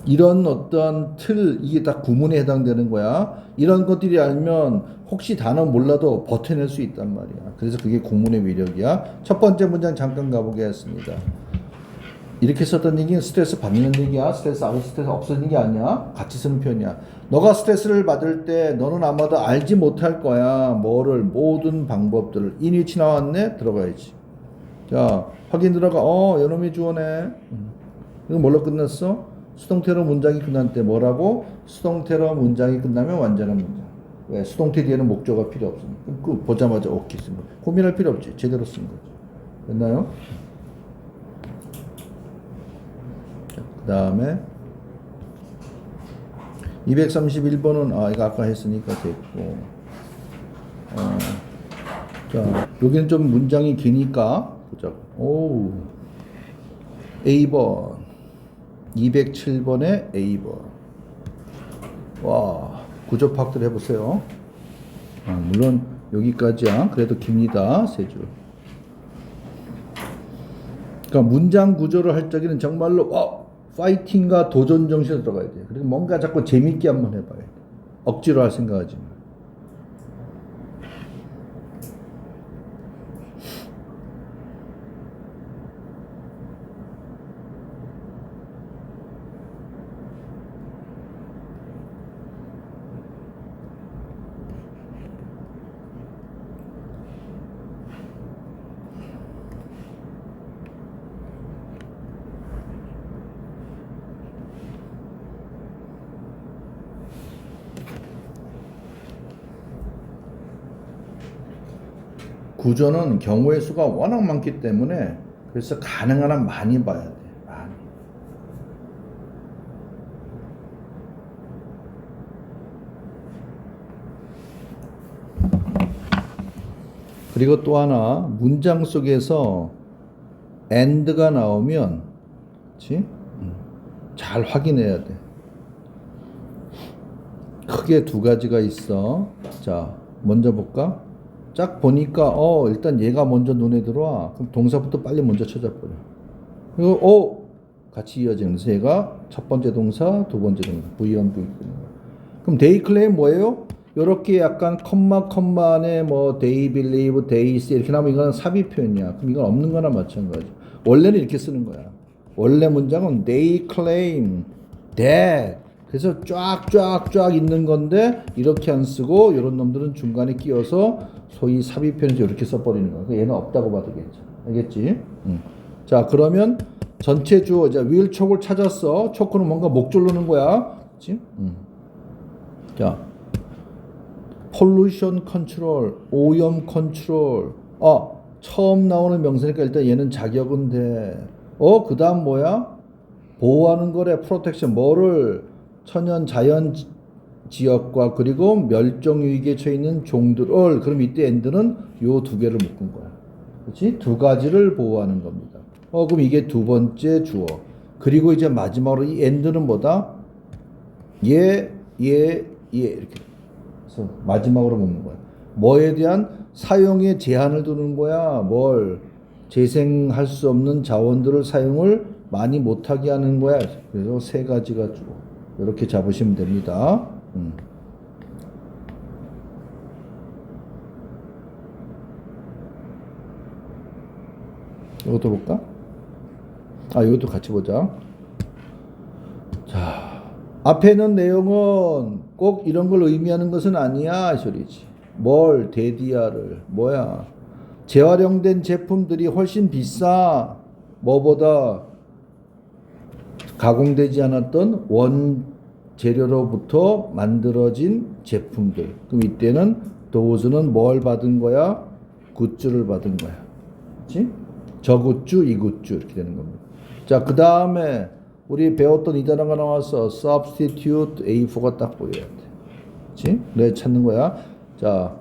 이런 어떤 틀, 이게 다 구문에 해당되는 거야. 이런 것들이 알면 혹시 단어 몰라도 버텨낼 수 있단 말이야. 그래서 그게 구문의 위력이야. 첫 번째 문장 잠깐 가보겠습니다. 이렇게 썼던 얘기는 스트레스 받는 얘기야. 스트레스 없어지는 게 아니야. 같이 쓰는 표현이야. 너가 스트레스를 받을 때 너는 아마도 알지 못할 거야. 모든 방법들을. in which 나왔네? 들어가야지. 자, 확인 들어가. 요놈이 주어네. 이거 뭘로 끝났어? 수동태로 문장이 끝날 때 뭐라고? 수동태로 문장이 끝나면 완전한 문장. 왜? 수동태 뒤에는 목적어가 필요 없으니까. 그 보자마자 오케이 쓴 거. 고민할 필요 없지. 제대로 쓴 거지. 됐나요? 그 다음에 231번은 이거 아까 했으니까 됐고. 자, 여기는 좀 문장이 기니까 보자. A번 207번에 A번. 와, 구조 파악들 해보세요. 물론 여기까지야. 그래도 깁니다. 세 줄. 그러니까 문장 구조를 할 적에는 정말로 파이팅과 도전 정신이 들어가야 돼요. 그리고 뭔가 자꾸 재밌게 한번 해봐야 돼. 억지로 할 생각하지 마. 구조는 경우의 수가 워낙 많기 때문에 그래서 가능한 한 많이 봐야 돼. 많이. 그리고 또 하나 문장 속에서 and가 나오면 그렇지? 잘 확인해야 돼. 크게 두 가지가 있어. 자, 먼저 볼까? 쫙 보니까 일단 얘가 먼저 눈에 들어와. 그럼 동사부터 빨리 먼저 찾아버려. 그리고 같이 이어지면서 얘가 첫 번째 동사, 두 번째 동사, V1, V2. 그럼 they claim 뭐예요? 요렇게 약간 컴마 안에 뭐 they believe, they say 이렇게 나오면 이건 삽입 표현이야. 그럼 이건 없는 거나 마찬가지. 원래는 이렇게 쓰는 거야. 원래 문장은 they claim that. 그래서 쫙 있는 건데 이렇게 안 쓰고 이런 놈들은 중간에 끼워서 소위 삽입 표현에서 이렇게 써버리는 거야. 얘는 없다고 봐도 괜찮아. 알겠지? 자, 그러면 전체 주어 자 will 촉을 찾았어. 촉구는 뭔가 목줄로 넣는 거야. 그렇지? 자, pollution control, 오염 컨트롤. 처음 나오는 명사니까 일단 얘는 자격은 돼. 그 다음 뭐야? 보호하는 거래. 프로텍션. 뭐를? 천연 자연 지역과 그리고 멸종 위기에 처해 있는 종들을. 그럼 이때 and는 요 두 개를 묶은 거야. 그렇지? 두 가지를 보호하는 겁니다. 그럼 이게 두 번째 주어. 그리고 이제 마지막으로 이 and는 뭐다? 얘 이렇게. 그래서 마지막으로 묶는 거야. 뭐에 대한 사용에 제한을 두는 거야. 뭘? 재생할 수 없는 자원들을 사용을 많이 못하게 하는 거야. 그래서 세 가지가 주어. 이렇게 잡으시면 됩니다. 이것도 볼까? 이것도 같이 보자. 자, 앞에 있는 내용은 꼭 이런 걸 의미하는 것은 아니야. 이 소리지. 뭘? 데디아를. 뭐야? 재활용된 제품들이 훨씬 비싸. 뭐보다? 가공되지 않았던 원재료로부터 만들어진 제품들. 그럼 이때는 those는 뭘 받은 거야? 굿즈를 받은 거야. 그렇지? 저 굿즈, 이 굿즈 이렇게 되는 겁니다. 자, 그 다음에 우리 배웠던 이 단어가 나와서 substitute A4가 딱 보여야 돼. 그렇지? 그래 찾는 거야. 자,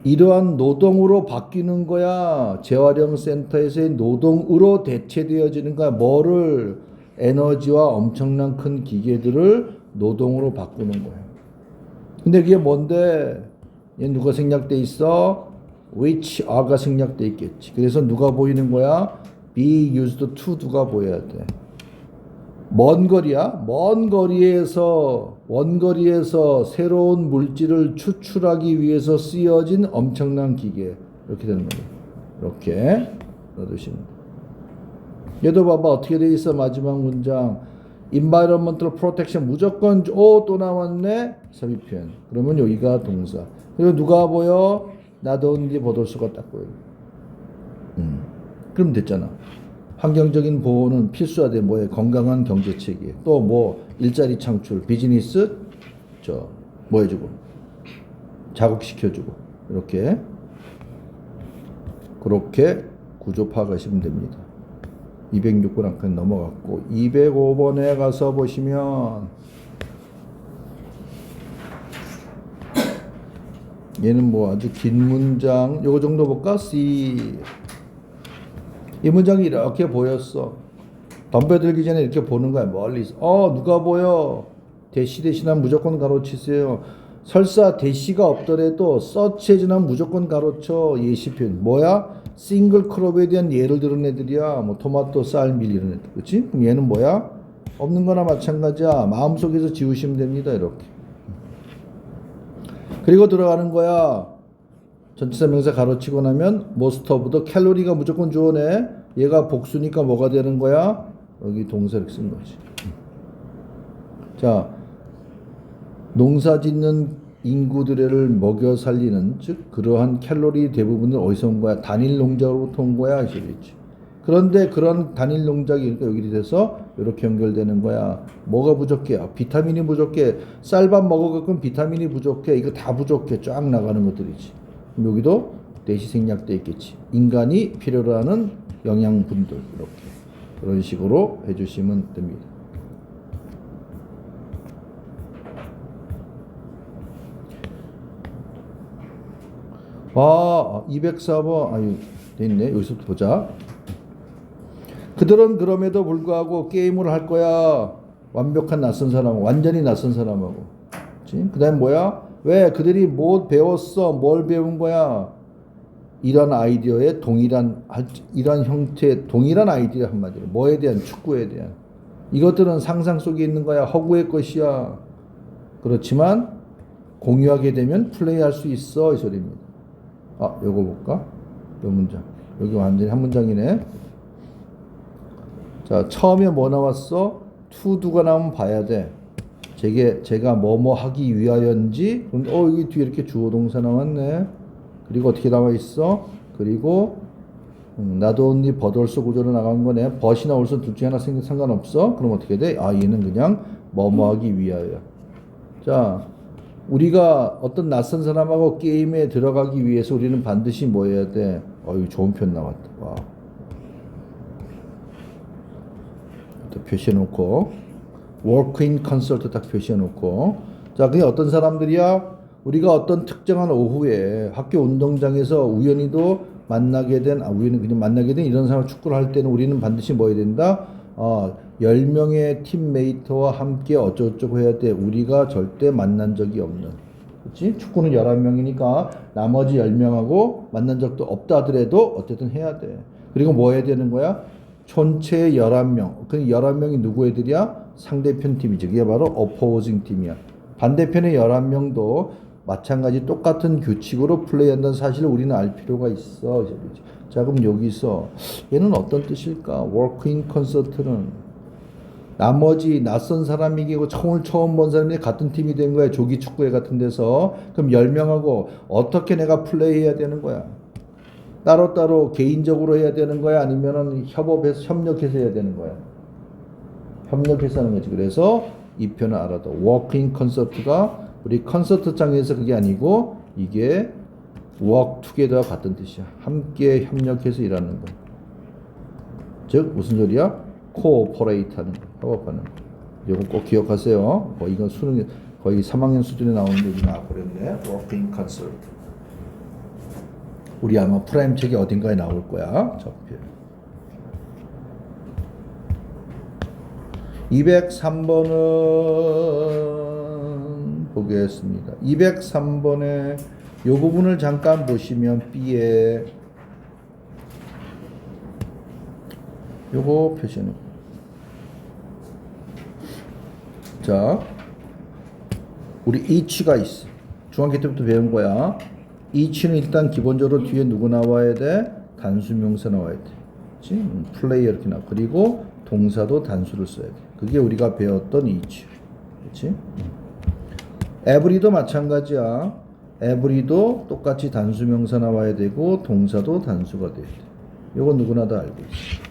이러한 노동으로 바뀌는 거야. 재활용 센터에서의 노동으로 대체되어지는 거야. 뭐를? 에너지와 엄청난 큰 기계들을 노동으로 바꾸는 거야. 근데 그게 뭔데? 얘 누가 생략돼 있어? which are가 생략돼 있겠지. 그래서 누가 보이는 거야? be used to가 보여야 돼. 먼 거리야? 먼 거리에서 원거리에서 새로운 물질을 추출하기 위해서 쓰여진 엄청난 기계. 이렇게 되는 거예요. 이렇게 넣어두시면 돼. 얘도 봐봐 어떻게 돼 있어. 마지막 문장 environmental protection 무조건 또 나왔네. 삽입 표현. 그러면 여기가 동사. 그리고 누가 보여? 나도인지 보돌수가 딱 보여. 그럼 됐잖아. 환경적인 보호는 필수화돼. 뭐에? 건강한 경제체계. 또 뭐 일자리 창출, 비즈니스 뭐 해주고 자극시켜주고 이렇게 그렇게 구조 파악하시면 됩니다. 206번 한칸 넘어갔고 205번에 가서 보시면 얘는 뭐 아주 긴 문장 요거 정도 볼까? C 이 문장이 이렇게 보였어. 덤벼들기 전에 이렇게 보는 거야. 멀리서 누가 보여? 대시 대신하면 무조건 가로치세요. 설사 대시가 없더라도 서치에 지나면 무조건 가로쳐. 예시 표현 뭐야? 싱글 크롭에 대한 예를 들은 애들이야. 뭐 토마토, 쌀, 밀 이런 애들. 그렇지? 그럼 얘는 뭐야? 없는 거나 마찬가지야. 마음속에서 지우시면 됩니다. 이렇게. 그리고 들어가는 거야. 전치사 명사 가로치고 나면 most of the 칼로리가 무조건 주어네. 얘가 복수니까 뭐가 되는 거야? 여기 동사 이렇게 쓴 거지. 자, 농사 짓는 인구들을 먹여 살리는 즉 그러한 칼로리 대부분은 어디서 온 거야? 단일 농장으로부터 온 거야. 이 소리지. 그런데 그런 단일 농작이 그러니까 여기 돼서 이렇게 연결되는 거야. 뭐가 부족해? 비타민이 부족해. 쌀밥 먹어갖고 비타민이 부족해. 이거 다 부족해. 쫙 나가는 것들이지. 여기도 넷이 생략돼 있겠지. 인간이 필요로 하는 영양분들 이렇게 그런 식으로 해주시면 됩니다. 아, 204번 아유 됐네. 여기서부터 보자. 그들은 그럼에도 불구하고 게임을 할 거야. 완벽한 낯선 사람, 완전히 낯선 사람하고. 그 다음에 뭐야? 왜? 그들이 뭐 배웠어? 뭘 배운 거야? 이런 아이디어에 동일한, 이런 형태의 동일한 아이디어 한마디로. 뭐에 대한? 축구에 대한. 이것들은 상상 속에 있는 거야. 허구의 것이야. 그렇지만 공유하게 되면 플레이할 수 있어. 이 소리입니다. 아, 요거 볼까? 요 문장. 여기 완전히 한 문장이네. 자, 처음에 뭐 나왔어? to do가 나오면 봐야 돼. 제가 뭐뭐 하기 위하여인지. 그런데 여기 뒤에 이렇게 주어 동사 나왔네. 그리고 어떻게 나와 있어? 그리고 나도 언니 버덜서 구조로 나간 거네. 벗이나 올서 둘 중에 하나 상관없어. 그럼 어떻게 돼? 아, 얘는 그냥 뭐뭐 하기 위하여. 자, 우리가 어떤 낯선 사람하고 게임에 들어가기 위해서 우리는 반드시 뭐 해야 돼? 이거 좋은 편 나왔다. 와. 또 표시해놓고 work in concert 딱 표시해놓고. 자, 그게 어떤 사람들이야? 우리가 어떤 특정한 오후에 학교 운동장에서 우연히도 만나게 된, 우연히 그냥 만나게 된 이런 사람 축구를 할 때는 우리는 반드시 뭐 해야 된다? 10명의 팀메이트와 함께 어쩌고저쩌고 해야 돼. 우리가 절대 만난 적이 없는. 그치? 축구는 11명이니까 나머지 10명하고 만난 적도 없다 하더라도 어쨌든 해야 돼. 그리고 뭐 해야 되는 거야? 전체 11명. 그 11명이 누구 애들이야? 상대편 팀이지. 그게 바로 opposing 팀이야. 반대편의 11명도 마찬가지 똑같은 규칙으로 플레이한다는 사실을 우리는 알 필요가 있어. 자, 그럼 여기서 얘는 어떤 뜻일까? work in concert는 나머지 낯선 사람이고 처음 본 사람이 같은 팀이 된 거야. 조기 축구회 같은 데서. 그럼 10명하고 어떻게 내가 플레이해야 되는 거야? 따로따로 개인적으로 해야 되는 거야? 아니면은 협력해서 해야 되는 거야? 협력해서 하는 거지. 그래서 이 표현을 알아둬. work in concert가 우리 콘서트장에서 그게 아니고 이게 work together 같은 뜻이야. 함께 협력해서 일하는 거. 즉 무슨 소리야? cooperate 하는 거. 협업하는 거. 이거 꼭 기억하세요. 이건 수능 거의 3학년 수준에 나오는데 우리는 버렸네. work in concert. 우리 아마 프라임 책이 어딘가에 나올 거야. 저 표. 203번은 보겠습니다. 203번에 이 부분을 잠깐 보시면 B에 요거 표시는 자 우리 each가 있어. 중학교 때부터 배운 거야. each는 일단 기본적으로 뒤에 누구 나와야 돼? 단수명사 나와야 돼. 그치? 플레이어 이렇게 나와. 그리고 동사도 단수를 써야 돼. 그게 우리가 배웠던 each. 그치? every도 마찬가지야. every도 똑같이 단수명사 나와야 되고 동사도 단수가 돼야 돼. 이건 누구나 다 알고 있어.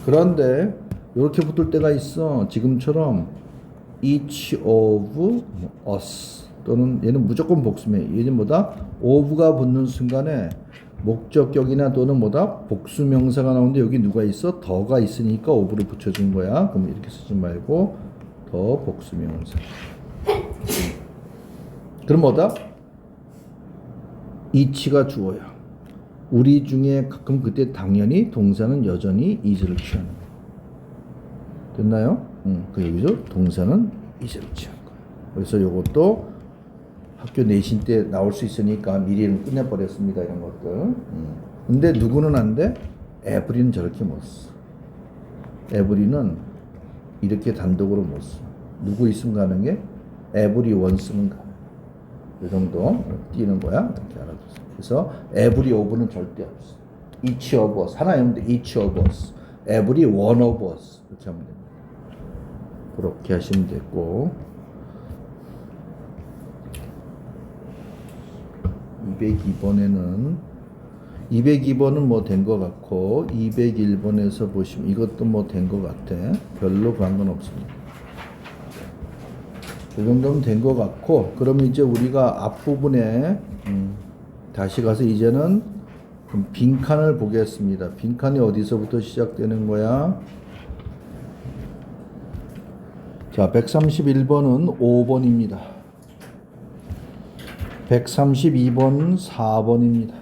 그런데 이렇게 붙을 때가 있어. 지금처럼 each of us 또는 얘는 무조건 복수매. 얘는 뭐다? of가 붙는 순간에 목적격이나 또는 뭐다? 복수명사가 나오는데 여기 누가 있어? 더가 있으니까 of를 붙여준 거야. 그럼 이렇게 쓰지 말고 더 복수명사. 그럼 뭐다? each가 주어야. 우리 중에 가끔 그때 당연히 동사는 여전히 is를 취하는 거야. 됐나요? 그 여기서 동사는 is를 취한 거야. 그래서 이것도 학교 내신 때 나올 수 있으니까 미리는 끝내버렸습니다. 이런 것들. 근데 누구는 안 돼? every는 저렇게 못 써. every는 이렇게 단독으로 못 써. 누구 있으면 가능해? everyone 쓰면 가능해. 이 정도 띄는 거야. 이렇게 알아두세요. 그래서 every of는 절대 없어. each of us 하나 있는데 each of us, every one of us 이렇게 하면 됩니다. 그렇게 하시면 되고 202번은 뭐 된 것 같고 201번에서 보시면 이것도 뭐 된 것 같아. 별로 관건 없습니다. 이 정도면 된 것 같고 그럼 이제 우리가 앞부분에 다시 가서 이제는 그럼 빈칸을 보겠습니다. 빈칸이 어디서부터 시작되는 거야? 자, 131번은 5번입니다. 132번은 4번입니다.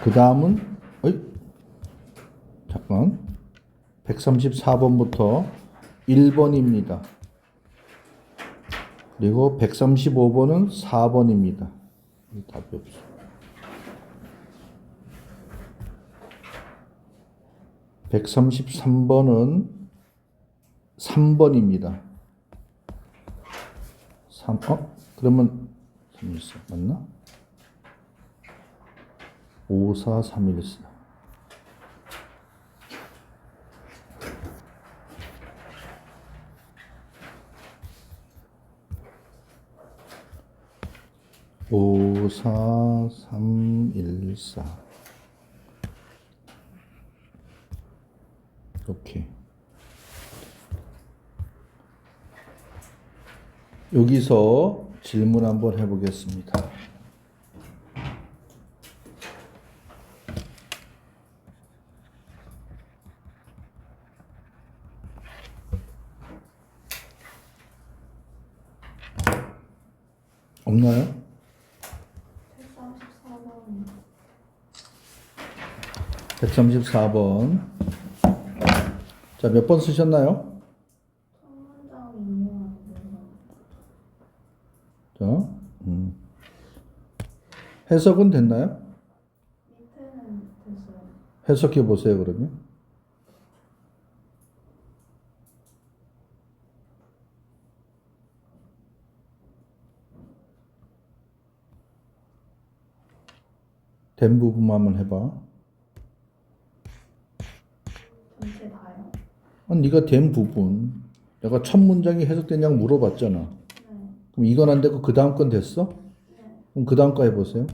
그 다음은, 잠깐. 134번부터 1번입니다. 그리고 135번은 4번입니다. 답이 없어. 133번은 3번입니다. 그러면 314 맞나? 54314. 오사삼일사 이렇게 여기서 질문 한번 해보겠습니다. 없나요? 134번. 자, 몇 번 쓰셨나요? 자, 해석은 됐나요? 해석해 보세요, 그러면. 된 부분만 한번 해봐. 전체 다요? 네가 된 부분. 내가 첫 문장이 해석되냐고 물어봤잖아. 네. 그럼 이건 안 되고 그 다음 건 됐어? 네. 그럼 그 다음 거 해보세요.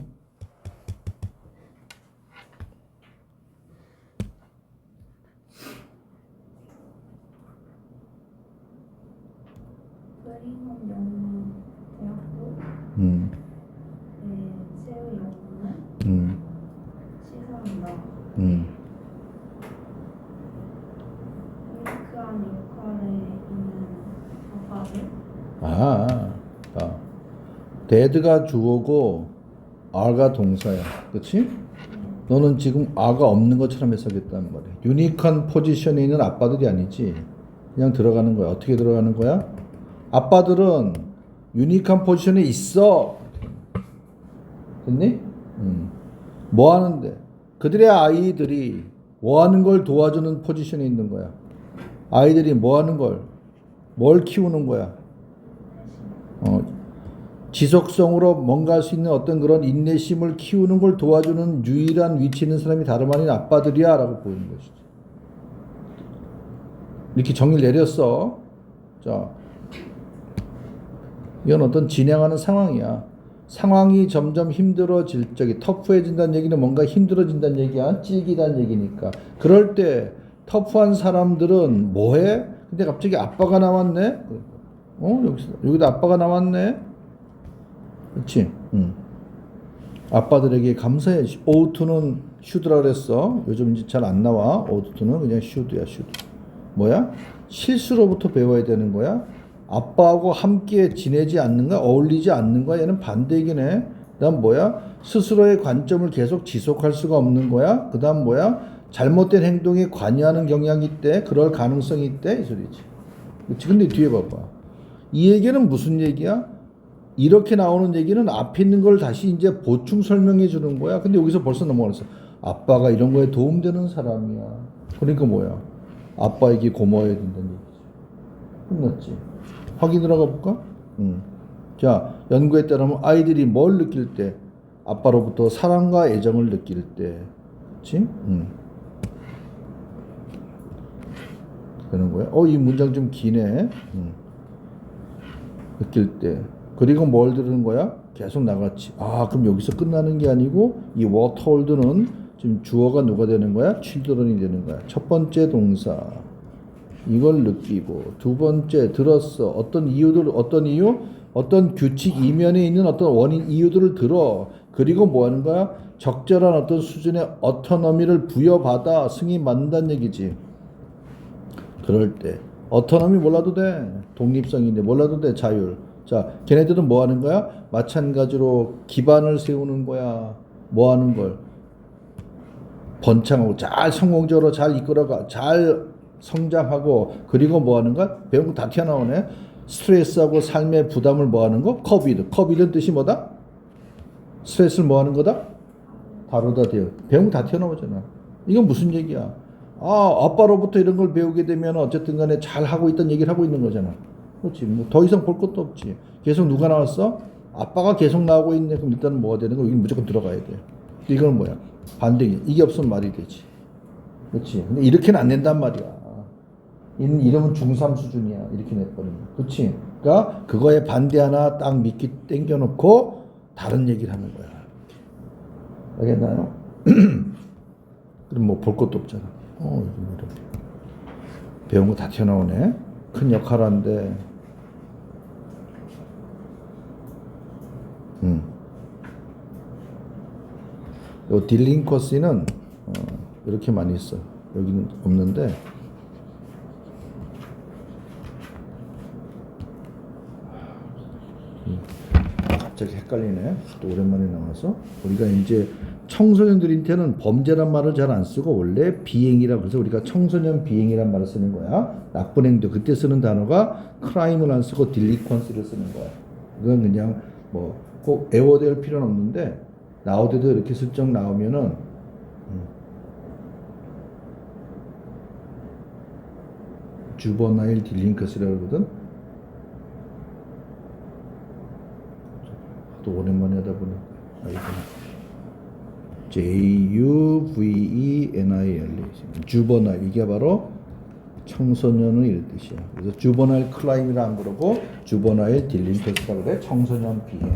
브링엄 영문대학교 세우 연구는 시사한다. 유니크한 역할에 있는 아빠들. 데드가 주어고 are가 동사야. 그치? 너는 지금 are가 없는 것처럼 해석했단 말이야. 유니크한 포지션에 있는 아빠들이 아니지. 그냥 들어가는 거야. 어떻게 들어가는 거야? 아빠들은 유니크한 포지션에 있어. 됐니? 뭐 하는데? 그들의 아이들이 뭐 하는 걸 도와주는 포지션에 있는 거야. 아이들이 뭐 하는 걸, 뭘 키우는 거야? 지속성으로 뭔가 할 수 있는 어떤 그런 인내심을 키우는 걸 도와주는 유일한 위치에 있는 사람이 다름 아닌 아빠들이야 라고 보이는 것이지. 이렇게 정의를 내렸어. 자, 이건 어떤 진행하는 상황이야. 상황이 점점 힘들어질 적이 터프해진다는 얘기는 뭔가 힘들어진다는 얘기야. 찌기다는 얘기니까. 그럴 때 터프한 사람들은 뭐해? 근데 갑자기 아빠가 나왔네? 여기도 아빠가 나왔네? 그렇지? 아빠들에게 감사해야지. 오우투는 슈드라 그랬어. 요즘 이제 잘 안 나와. 오우투는 그냥 슈드야, 슈드. 뭐야? 실수로부터 배워야 되는 거야. 아빠하고 함께 지내지 않는 거야? 어울리지 않는 거야? 얘는 반대이긴 해. 그 다음 뭐야? 스스로의 관점을 계속 지속할 수가 없는 거야? 그 다음 뭐야? 잘못된 행동에 관여하는 경향이 있대. 그럴 가능성이 있대. 이 소리지. 그치? 근데 뒤에 봐봐. 이 얘기는 무슨 얘기야? 이렇게 나오는 얘기는 앞에 있는 걸 다시 이제 보충 설명해 주는 거야. 근데 여기서 벌써 넘어갔어. 아빠가 이런 거에 도움되는 사람이야. 그러니까 뭐야? 아빠에게 고마워야 된다는 얘기지. 끝났지. 확인 들어가 볼까? 자, 연구에 따르면 아이들이 뭘 느낄 때? 아빠로부터 사랑과 애정을 느낄 때. 그치? 되는 거야. 이 문장 좀 기네. 느낄 때. 그리고 뭘 들은 거야? 계속 나갔지. 그럼 여기서 끝나는 게 아니고 이 what told는 지금 주어가 누가 되는 거야? children이 되는 거야. 첫 번째 동사. 이걸 느끼고 두 번째 들었어. 어떤 이유들, 어떤 이유? 어떤 규칙 이면에 있는 어떤 원인 이유들을 들어. 그리고 뭐 하는 거야? 적절한 어떤 수준의 어토노미를 부여받아 승인받는다는 얘기지. 그럴 때 어토노미 몰라도 돼. 독립성인데 몰라도 돼. 자율. 자, 걔네들은 뭐 하는 거야? 마찬가지로 기반을 세우는 거야. 뭐 하는 걸? 번창하고 잘 성공적으로 잘 이끌어가 잘 성장하고 그리고 뭐 하는 거야? 배운 거 다 튀어나오네. 스트레스하고 삶의 부담을 뭐 하는 거? 커비드 뜻이 뭐다? 스트레스를 뭐 하는 거다? 다루다 돼요. 배운 거 다 튀어나오잖아. 이건 무슨 얘기야? 아빠로부터 이런 걸 배우게 되면 어쨌든 간에 잘 하고 있다는 얘기를 하고 있는 거잖아. 그렇지. 뭐 더 이상 볼 것도 없지. 계속 누가 나왔어? 아빠가 계속 나오고 있네. 그럼 일단은 뭐가 되는 거? 여기 무조건 들어가야 돼. 이건 뭐야? 반대기. 이게 없으면 말이 되지. 그렇지. 근데 이렇게는 안 된단 말이야. 이름은 중3 수준이야. 이렇게 내버리면. 그렇지. 그러니까 그거에 반대 하나 딱 미끼 땡겨놓고 다른 얘기를 하는 거야. 알겠나요? 그럼 뭐 볼 것도 없잖아. 이렇게. 배운 거 다 튀어나오네. 큰 역할한데. 요 딜링커시는 이렇게 많이 있어. 여기는 없는데. 갑자기 헷갈리네. 또 오랜만에 나와서 우리가 이제 청소년들한테는 범죄란 말을 잘 안 쓰고 원래 비행이라 그래서 우리가 청소년 비행이란 말을 쓰는 거야. 나쁜 행동 그때 쓰는 단어가 크라임을 안 쓰고 딜리퀀스를 쓰는 거야. 그건 그냥 뭐 꼭 애워댈 필요는 없는데 나올 때도 이렇게 슬쩍 나오면은 주버나일 딜링컨스라고 그러거든. 또 오랜만에 하다 보니 Juvenile 주버나일 이게 바로 청소년은 이런 뜻이야. 그래서 주버나일 클라임이라 안 그러고 주버나일 딜링컨스라고 그래. 청소년 비행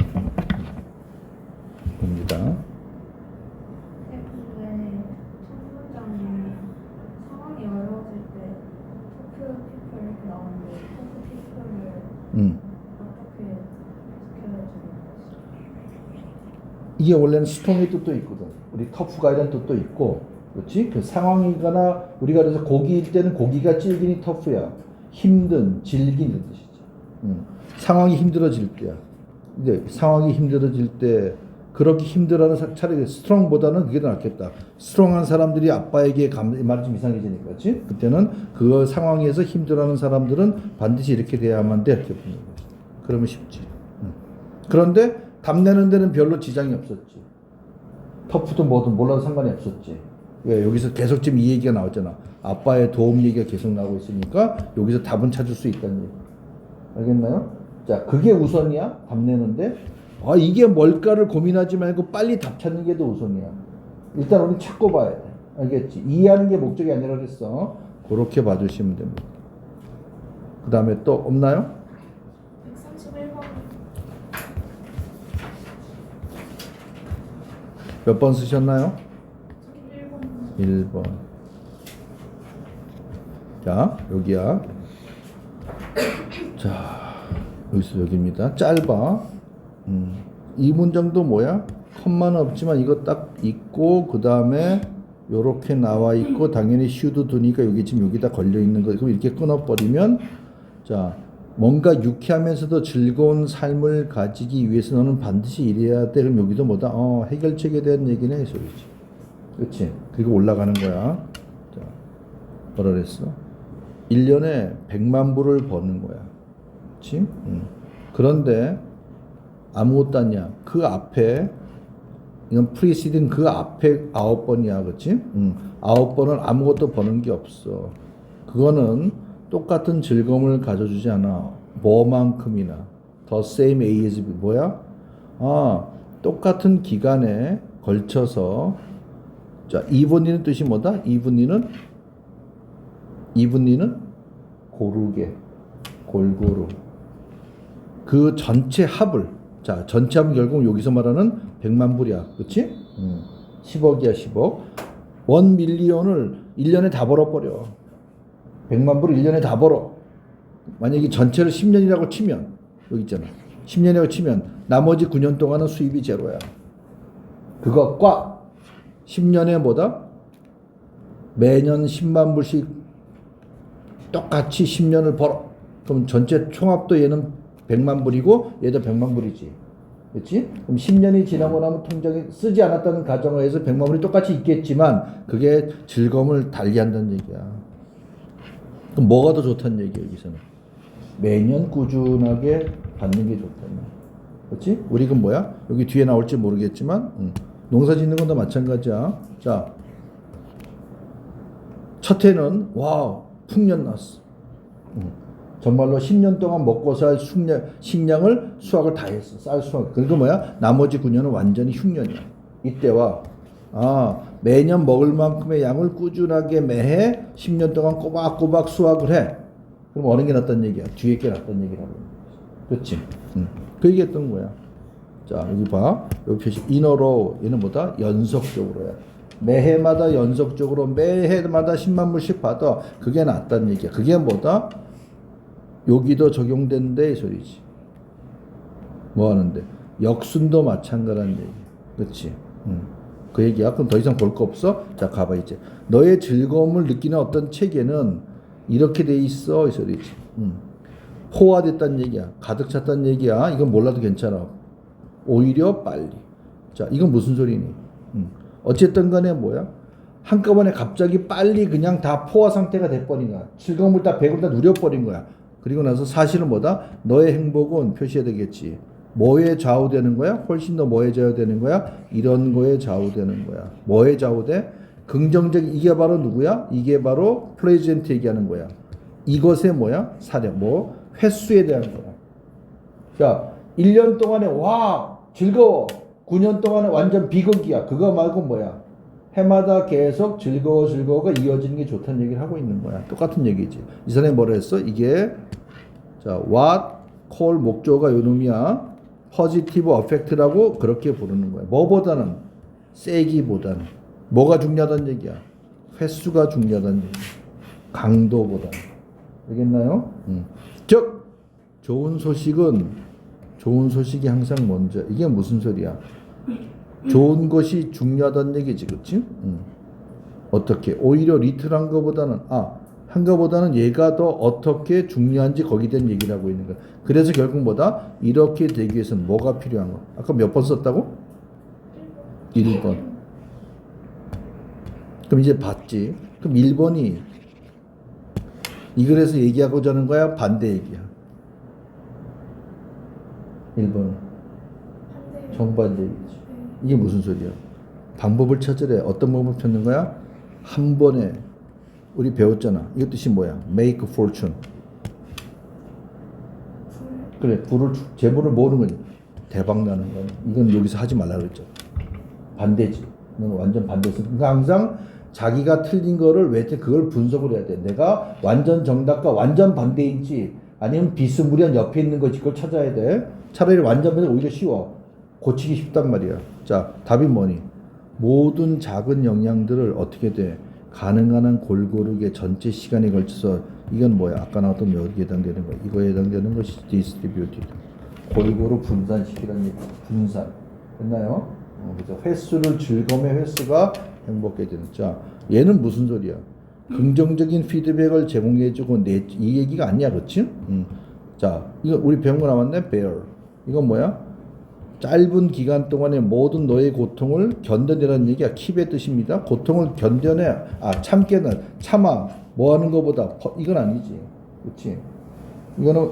입니다. 근데 청소년이 상황이 어려워질 때 토크 피플 이렇게 나오는데 토크 피플을 어떻게 지켜야 이게 원래는 스트롱의 뜻도 있거든. 우리 터프가 이런 뜻도 있고, 그렇지? 그 상황이거나 우리가 그래서 고기일 때는 고기가 질기니 터프야. 힘든, 질긴 이런 뜻이지. 상황이 힘들어질 때야. 이제 상황이 힘들어질 때 그렇게 힘들어하는 차라리 스트롱보다는 그게 더 낫겠다. 스트롱한 사람들이 아빠에게 말이 좀 이상해지니까, 그렇지? 그때는 그 상황에서 힘들어하는 사람들은 반드시 이렇게 돼야만 돼. 이렇게 보는 거지. 그러면 쉽지. 그런데 답내는 데는 별로 지장이 없었지. 터프도 뭐든 몰라도 상관이 없었지. 왜? 여기서 계속 지금 이 얘기가 나왔잖아. 아빠의 도움 얘기가 계속 나오고 있으니까 여기서 답은 찾을 수 있다는 얘기. 알겠나요? 자, 그게 우선이야. 답내는데. 이게 뭘까를 고민하지 말고 빨리 답 찾는 게 더 우선이야. 일단 우리 찾고 봐야 돼. 알겠지? 이해하는 게 목적이 아니라 그랬어. 그렇게 봐주시면 됩니다. 그 다음에 또 없나요? 131번 몇 번 쓰셨나요? 1번 1번. 자, 여기야. 자, 여기서 여기입니다. 짧아. 이 문장도 뭐야? 컴마는 없지만 이거 딱 있고 그 다음에 요렇게 나와 있고 당연히 should do니까 여기 지금 여기다 걸려 있는 거. 그럼 이렇게 끊어버리면 자, 뭔가 유쾌하면서도 즐거운 삶을 가지기 위해서 너는 반드시 이래야 돼. 그럼 여기도 뭐다? 해결책에 대한 얘기네 이 소리지. 그렇지? 그리고 올라가는 거야. 자, 뭐라 그랬어? 1년에 100만 불을 버는 거야. 그렇지? 그런데 아무것도 아니야. 그 앞에 이건 프리시딩 그 앞에 9번이야. 그렇지? 9번은 아무것도 버는 게 없어. 그거는 똑같은 즐거움을 가져주지 않아. 뭐만큼이나. The same A as B. 뭐야? 똑같은 기간에 걸쳐서 자, evenly는 뜻이 뭐다? evenly는 고르게, 골고루. 그 전체 합을 자, 전체 합은 결국 여기서 말하는 100만 불이야. 그렇지? 10억이야, 10억. 1밀리언을 1년에 다 벌어버려. 100만 불을 1년에 다 벌어. 만약에 전체를 10년이라고 치면 여기 있잖아. 10년이라고 치면 나머지 9년 동안은 수입이 제로야. 그것과 10년에 뭐다? 매년 10만 불씩 똑같이 10년을 벌어. 그럼 전체 총합도 얘는 100만 불이고 얘도 100만 불이지. 그렇지? 그럼 10년이 지나고 나면 통장에 쓰지 않았다는 가정을 해서 100만 불이 똑같이 있겠지만 그게 즐거움을 달리한다는 얘기야. 그럼 뭐가 더 좋다는 얘기야 여기서는? 매년 꾸준하게 받는 게 좋다는 얘기야. 그렇지? 우리 그 뭐야? 여기 뒤에 나올지 모르겠지만 농사 짓는 건 다 마찬가지야. 자, 첫 해는 와 풍년 났어. 정말로 10년 동안 먹고 살 식량을 수확을 다 했어. 쌀 수확. 그리고 뭐야? 나머지 9년은 완전히 흉년이야. 이때와 매년 먹을 만큼의 양을 꾸준하게 매해 10년 동안 꼬박꼬박 수확을 해. 그럼 어느 게 낫다는 얘기야? 뒤에 게 낫다는 얘기라고. 그렇지? 그 얘기했던 거야. 자, 여기 봐. 여기 표시 인어로 얘는 뭐다? 연속적으로야. 매해마다 연속적으로 매해마다 10만 불씩 받아. 그게 낫다는 얘기야. 그게 뭐다? 여기도 적용된대 이 소리지. 뭐 하는데? 역순도 마찬가지라는 얘기. 그렇지? 그 얘기야. 그럼 더 이상 볼 거 없어? 자, 가봐 이제. 너의 즐거움을 느끼는 어떤 체계는 이렇게 돼 있어 이 소리지. 포화됐다는 얘기야. 가득 찼다는 얘기야. 이건 몰라도 괜찮아. 오히려 빨리. 자, 이건 무슨 소리니? 어쨌든 간에 뭐야? 한꺼번에 갑자기 빨리 그냥 다 포화 상태가 돼버린 거야. 즐거움을 다 배고를 다 누려버린 거야. 그리고 나서 사실은 뭐다? 너의 행복은 표시해야 되겠지. 뭐에 좌우되는 거야? 훨씬 더 뭐에 좌우되는 거야? 이런 거에 좌우되는 거야. 뭐에 좌우돼? 긍정적인 이게 바로 누구야? 이게 바로 플레이젠트 얘기하는 거야. 이것의 뭐야? 사례 뭐 횟수에 대한 거야. 자, 1년 동안에 와 즐거워. 9년 동안에 완전 비극이야. 그거 말고 뭐야? 해마다 계속 즐거워가 이어지는 게 좋다는 얘기를 하고 있는 거야. 똑같은 얘기지. 이 사람이 뭐라 했어? 이게 자, what, call 목조가 요 놈이야. positive effect라고 그렇게 부르는 거야. 뭐보다는 세기보다는 뭐가 중요하다는 얘기야? 횟수가 중요하다는 얘기야. 강도보다. 알겠나요? 즉 좋은 소식이 항상 먼저. 이게 무슨 소리야? 좋은 것이 중요하다는 얘기지, 그렇지? 어떻게? 오히려 리틀한 거보다는 한 거보다는 얘가 더 어떻게 중요한지 거기에 대한 얘기를 하고 있는 거야. 그래서 결국 뭐다? 이렇게 되기 위해서는 뭐가 필요한 거? 아까 몇 번 썼다고? 1번. 그럼 이제 봤지? 그럼 1번이 이 글에서 얘기하고자 하는 거야? 반대 얘기야? 1번은 정반대 얘기지. 이게 무슨 소리야? 방법을 찾으래. 어떤 방법을 찾는 거야? 한 번에 우리 배웠잖아. 이거 뜻이 뭐야? Make fortune. 그래, 재물을 모으는 거지. 대박 나는 거야. 이건 여기서 하지 말라고 그랬죠. 반대지. 이건 완전 반대지. 그러니까 항상 자기가 틀린 거를 왜 그걸 분석을 해야 돼. 내가 완전 정답과 완전 반대인지 아니면 비스무리한 옆에 있는 거지. 그걸 찾아야 돼. 차라리 완전 반대 오히려 쉬워. 고치기 쉽단 말이야. 자, 답이 뭐니? 모든 작은 영향들을 어떻게 돼? 가능한 한 골고루게 전체 시간에 걸쳐서 이건 뭐야? 아까 나왔던 여기에 해당되는 거. 이거에 해당되는 것이 distributed. 골고루 분산시키라는 얘기. 분산. 됐나요? 그래서 횟수를 즐거움의 횟수가 행복해지는. 자, 얘는 무슨 소리야? 긍정적인 피드백을 제공해주고 이 얘기가 아니야, 그렇지? 자, 이거 우리 배운 거 나왔네. bear. 이건 뭐야? 짧은 기간 동안의 모든 너의 고통을 견뎌내라는 얘기야. 킵의 뜻입니다. 고통을 견뎌내, 참게는, 참아, 뭐 하는 것보다, 이건 아니지. 그렇지? 이거는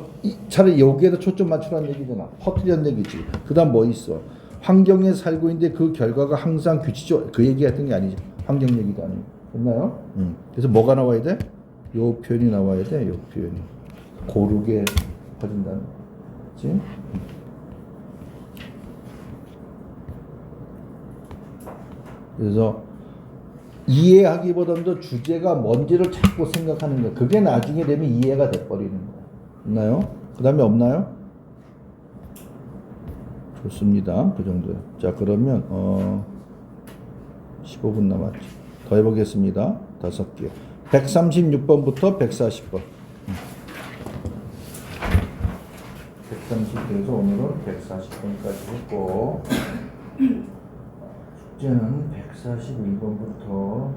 차라리 여기에다 초점 맞추라는 얘기잖아. 퍼뜨리는 얘기지. 그 다음 뭐 있어? 환경에 살고 있는데 그 결과가 항상 규칙적, 그 얘기 같은 게 아니지. 환경 얘기도 아니고. 됐나요? 그래서 뭐가 나와야 돼? 요 표현이 나와야 돼. 요 표현이. 고르게 퍼진다는 거. 그렇지? 그래서 이해하기보다도 주제가 뭔지를 자꾸 생각하는 거야. 그게 나중에 되면 이해가 돼버리는 거야. 있나요? 그 다음에 없나요? 좋습니다. 그 정도요. 자, 그러면 15분 남았죠. 더 해보겠습니다. 5개. 136번부터 140번. 130에서 오늘은 140번까지 했고 숙제는 142번부터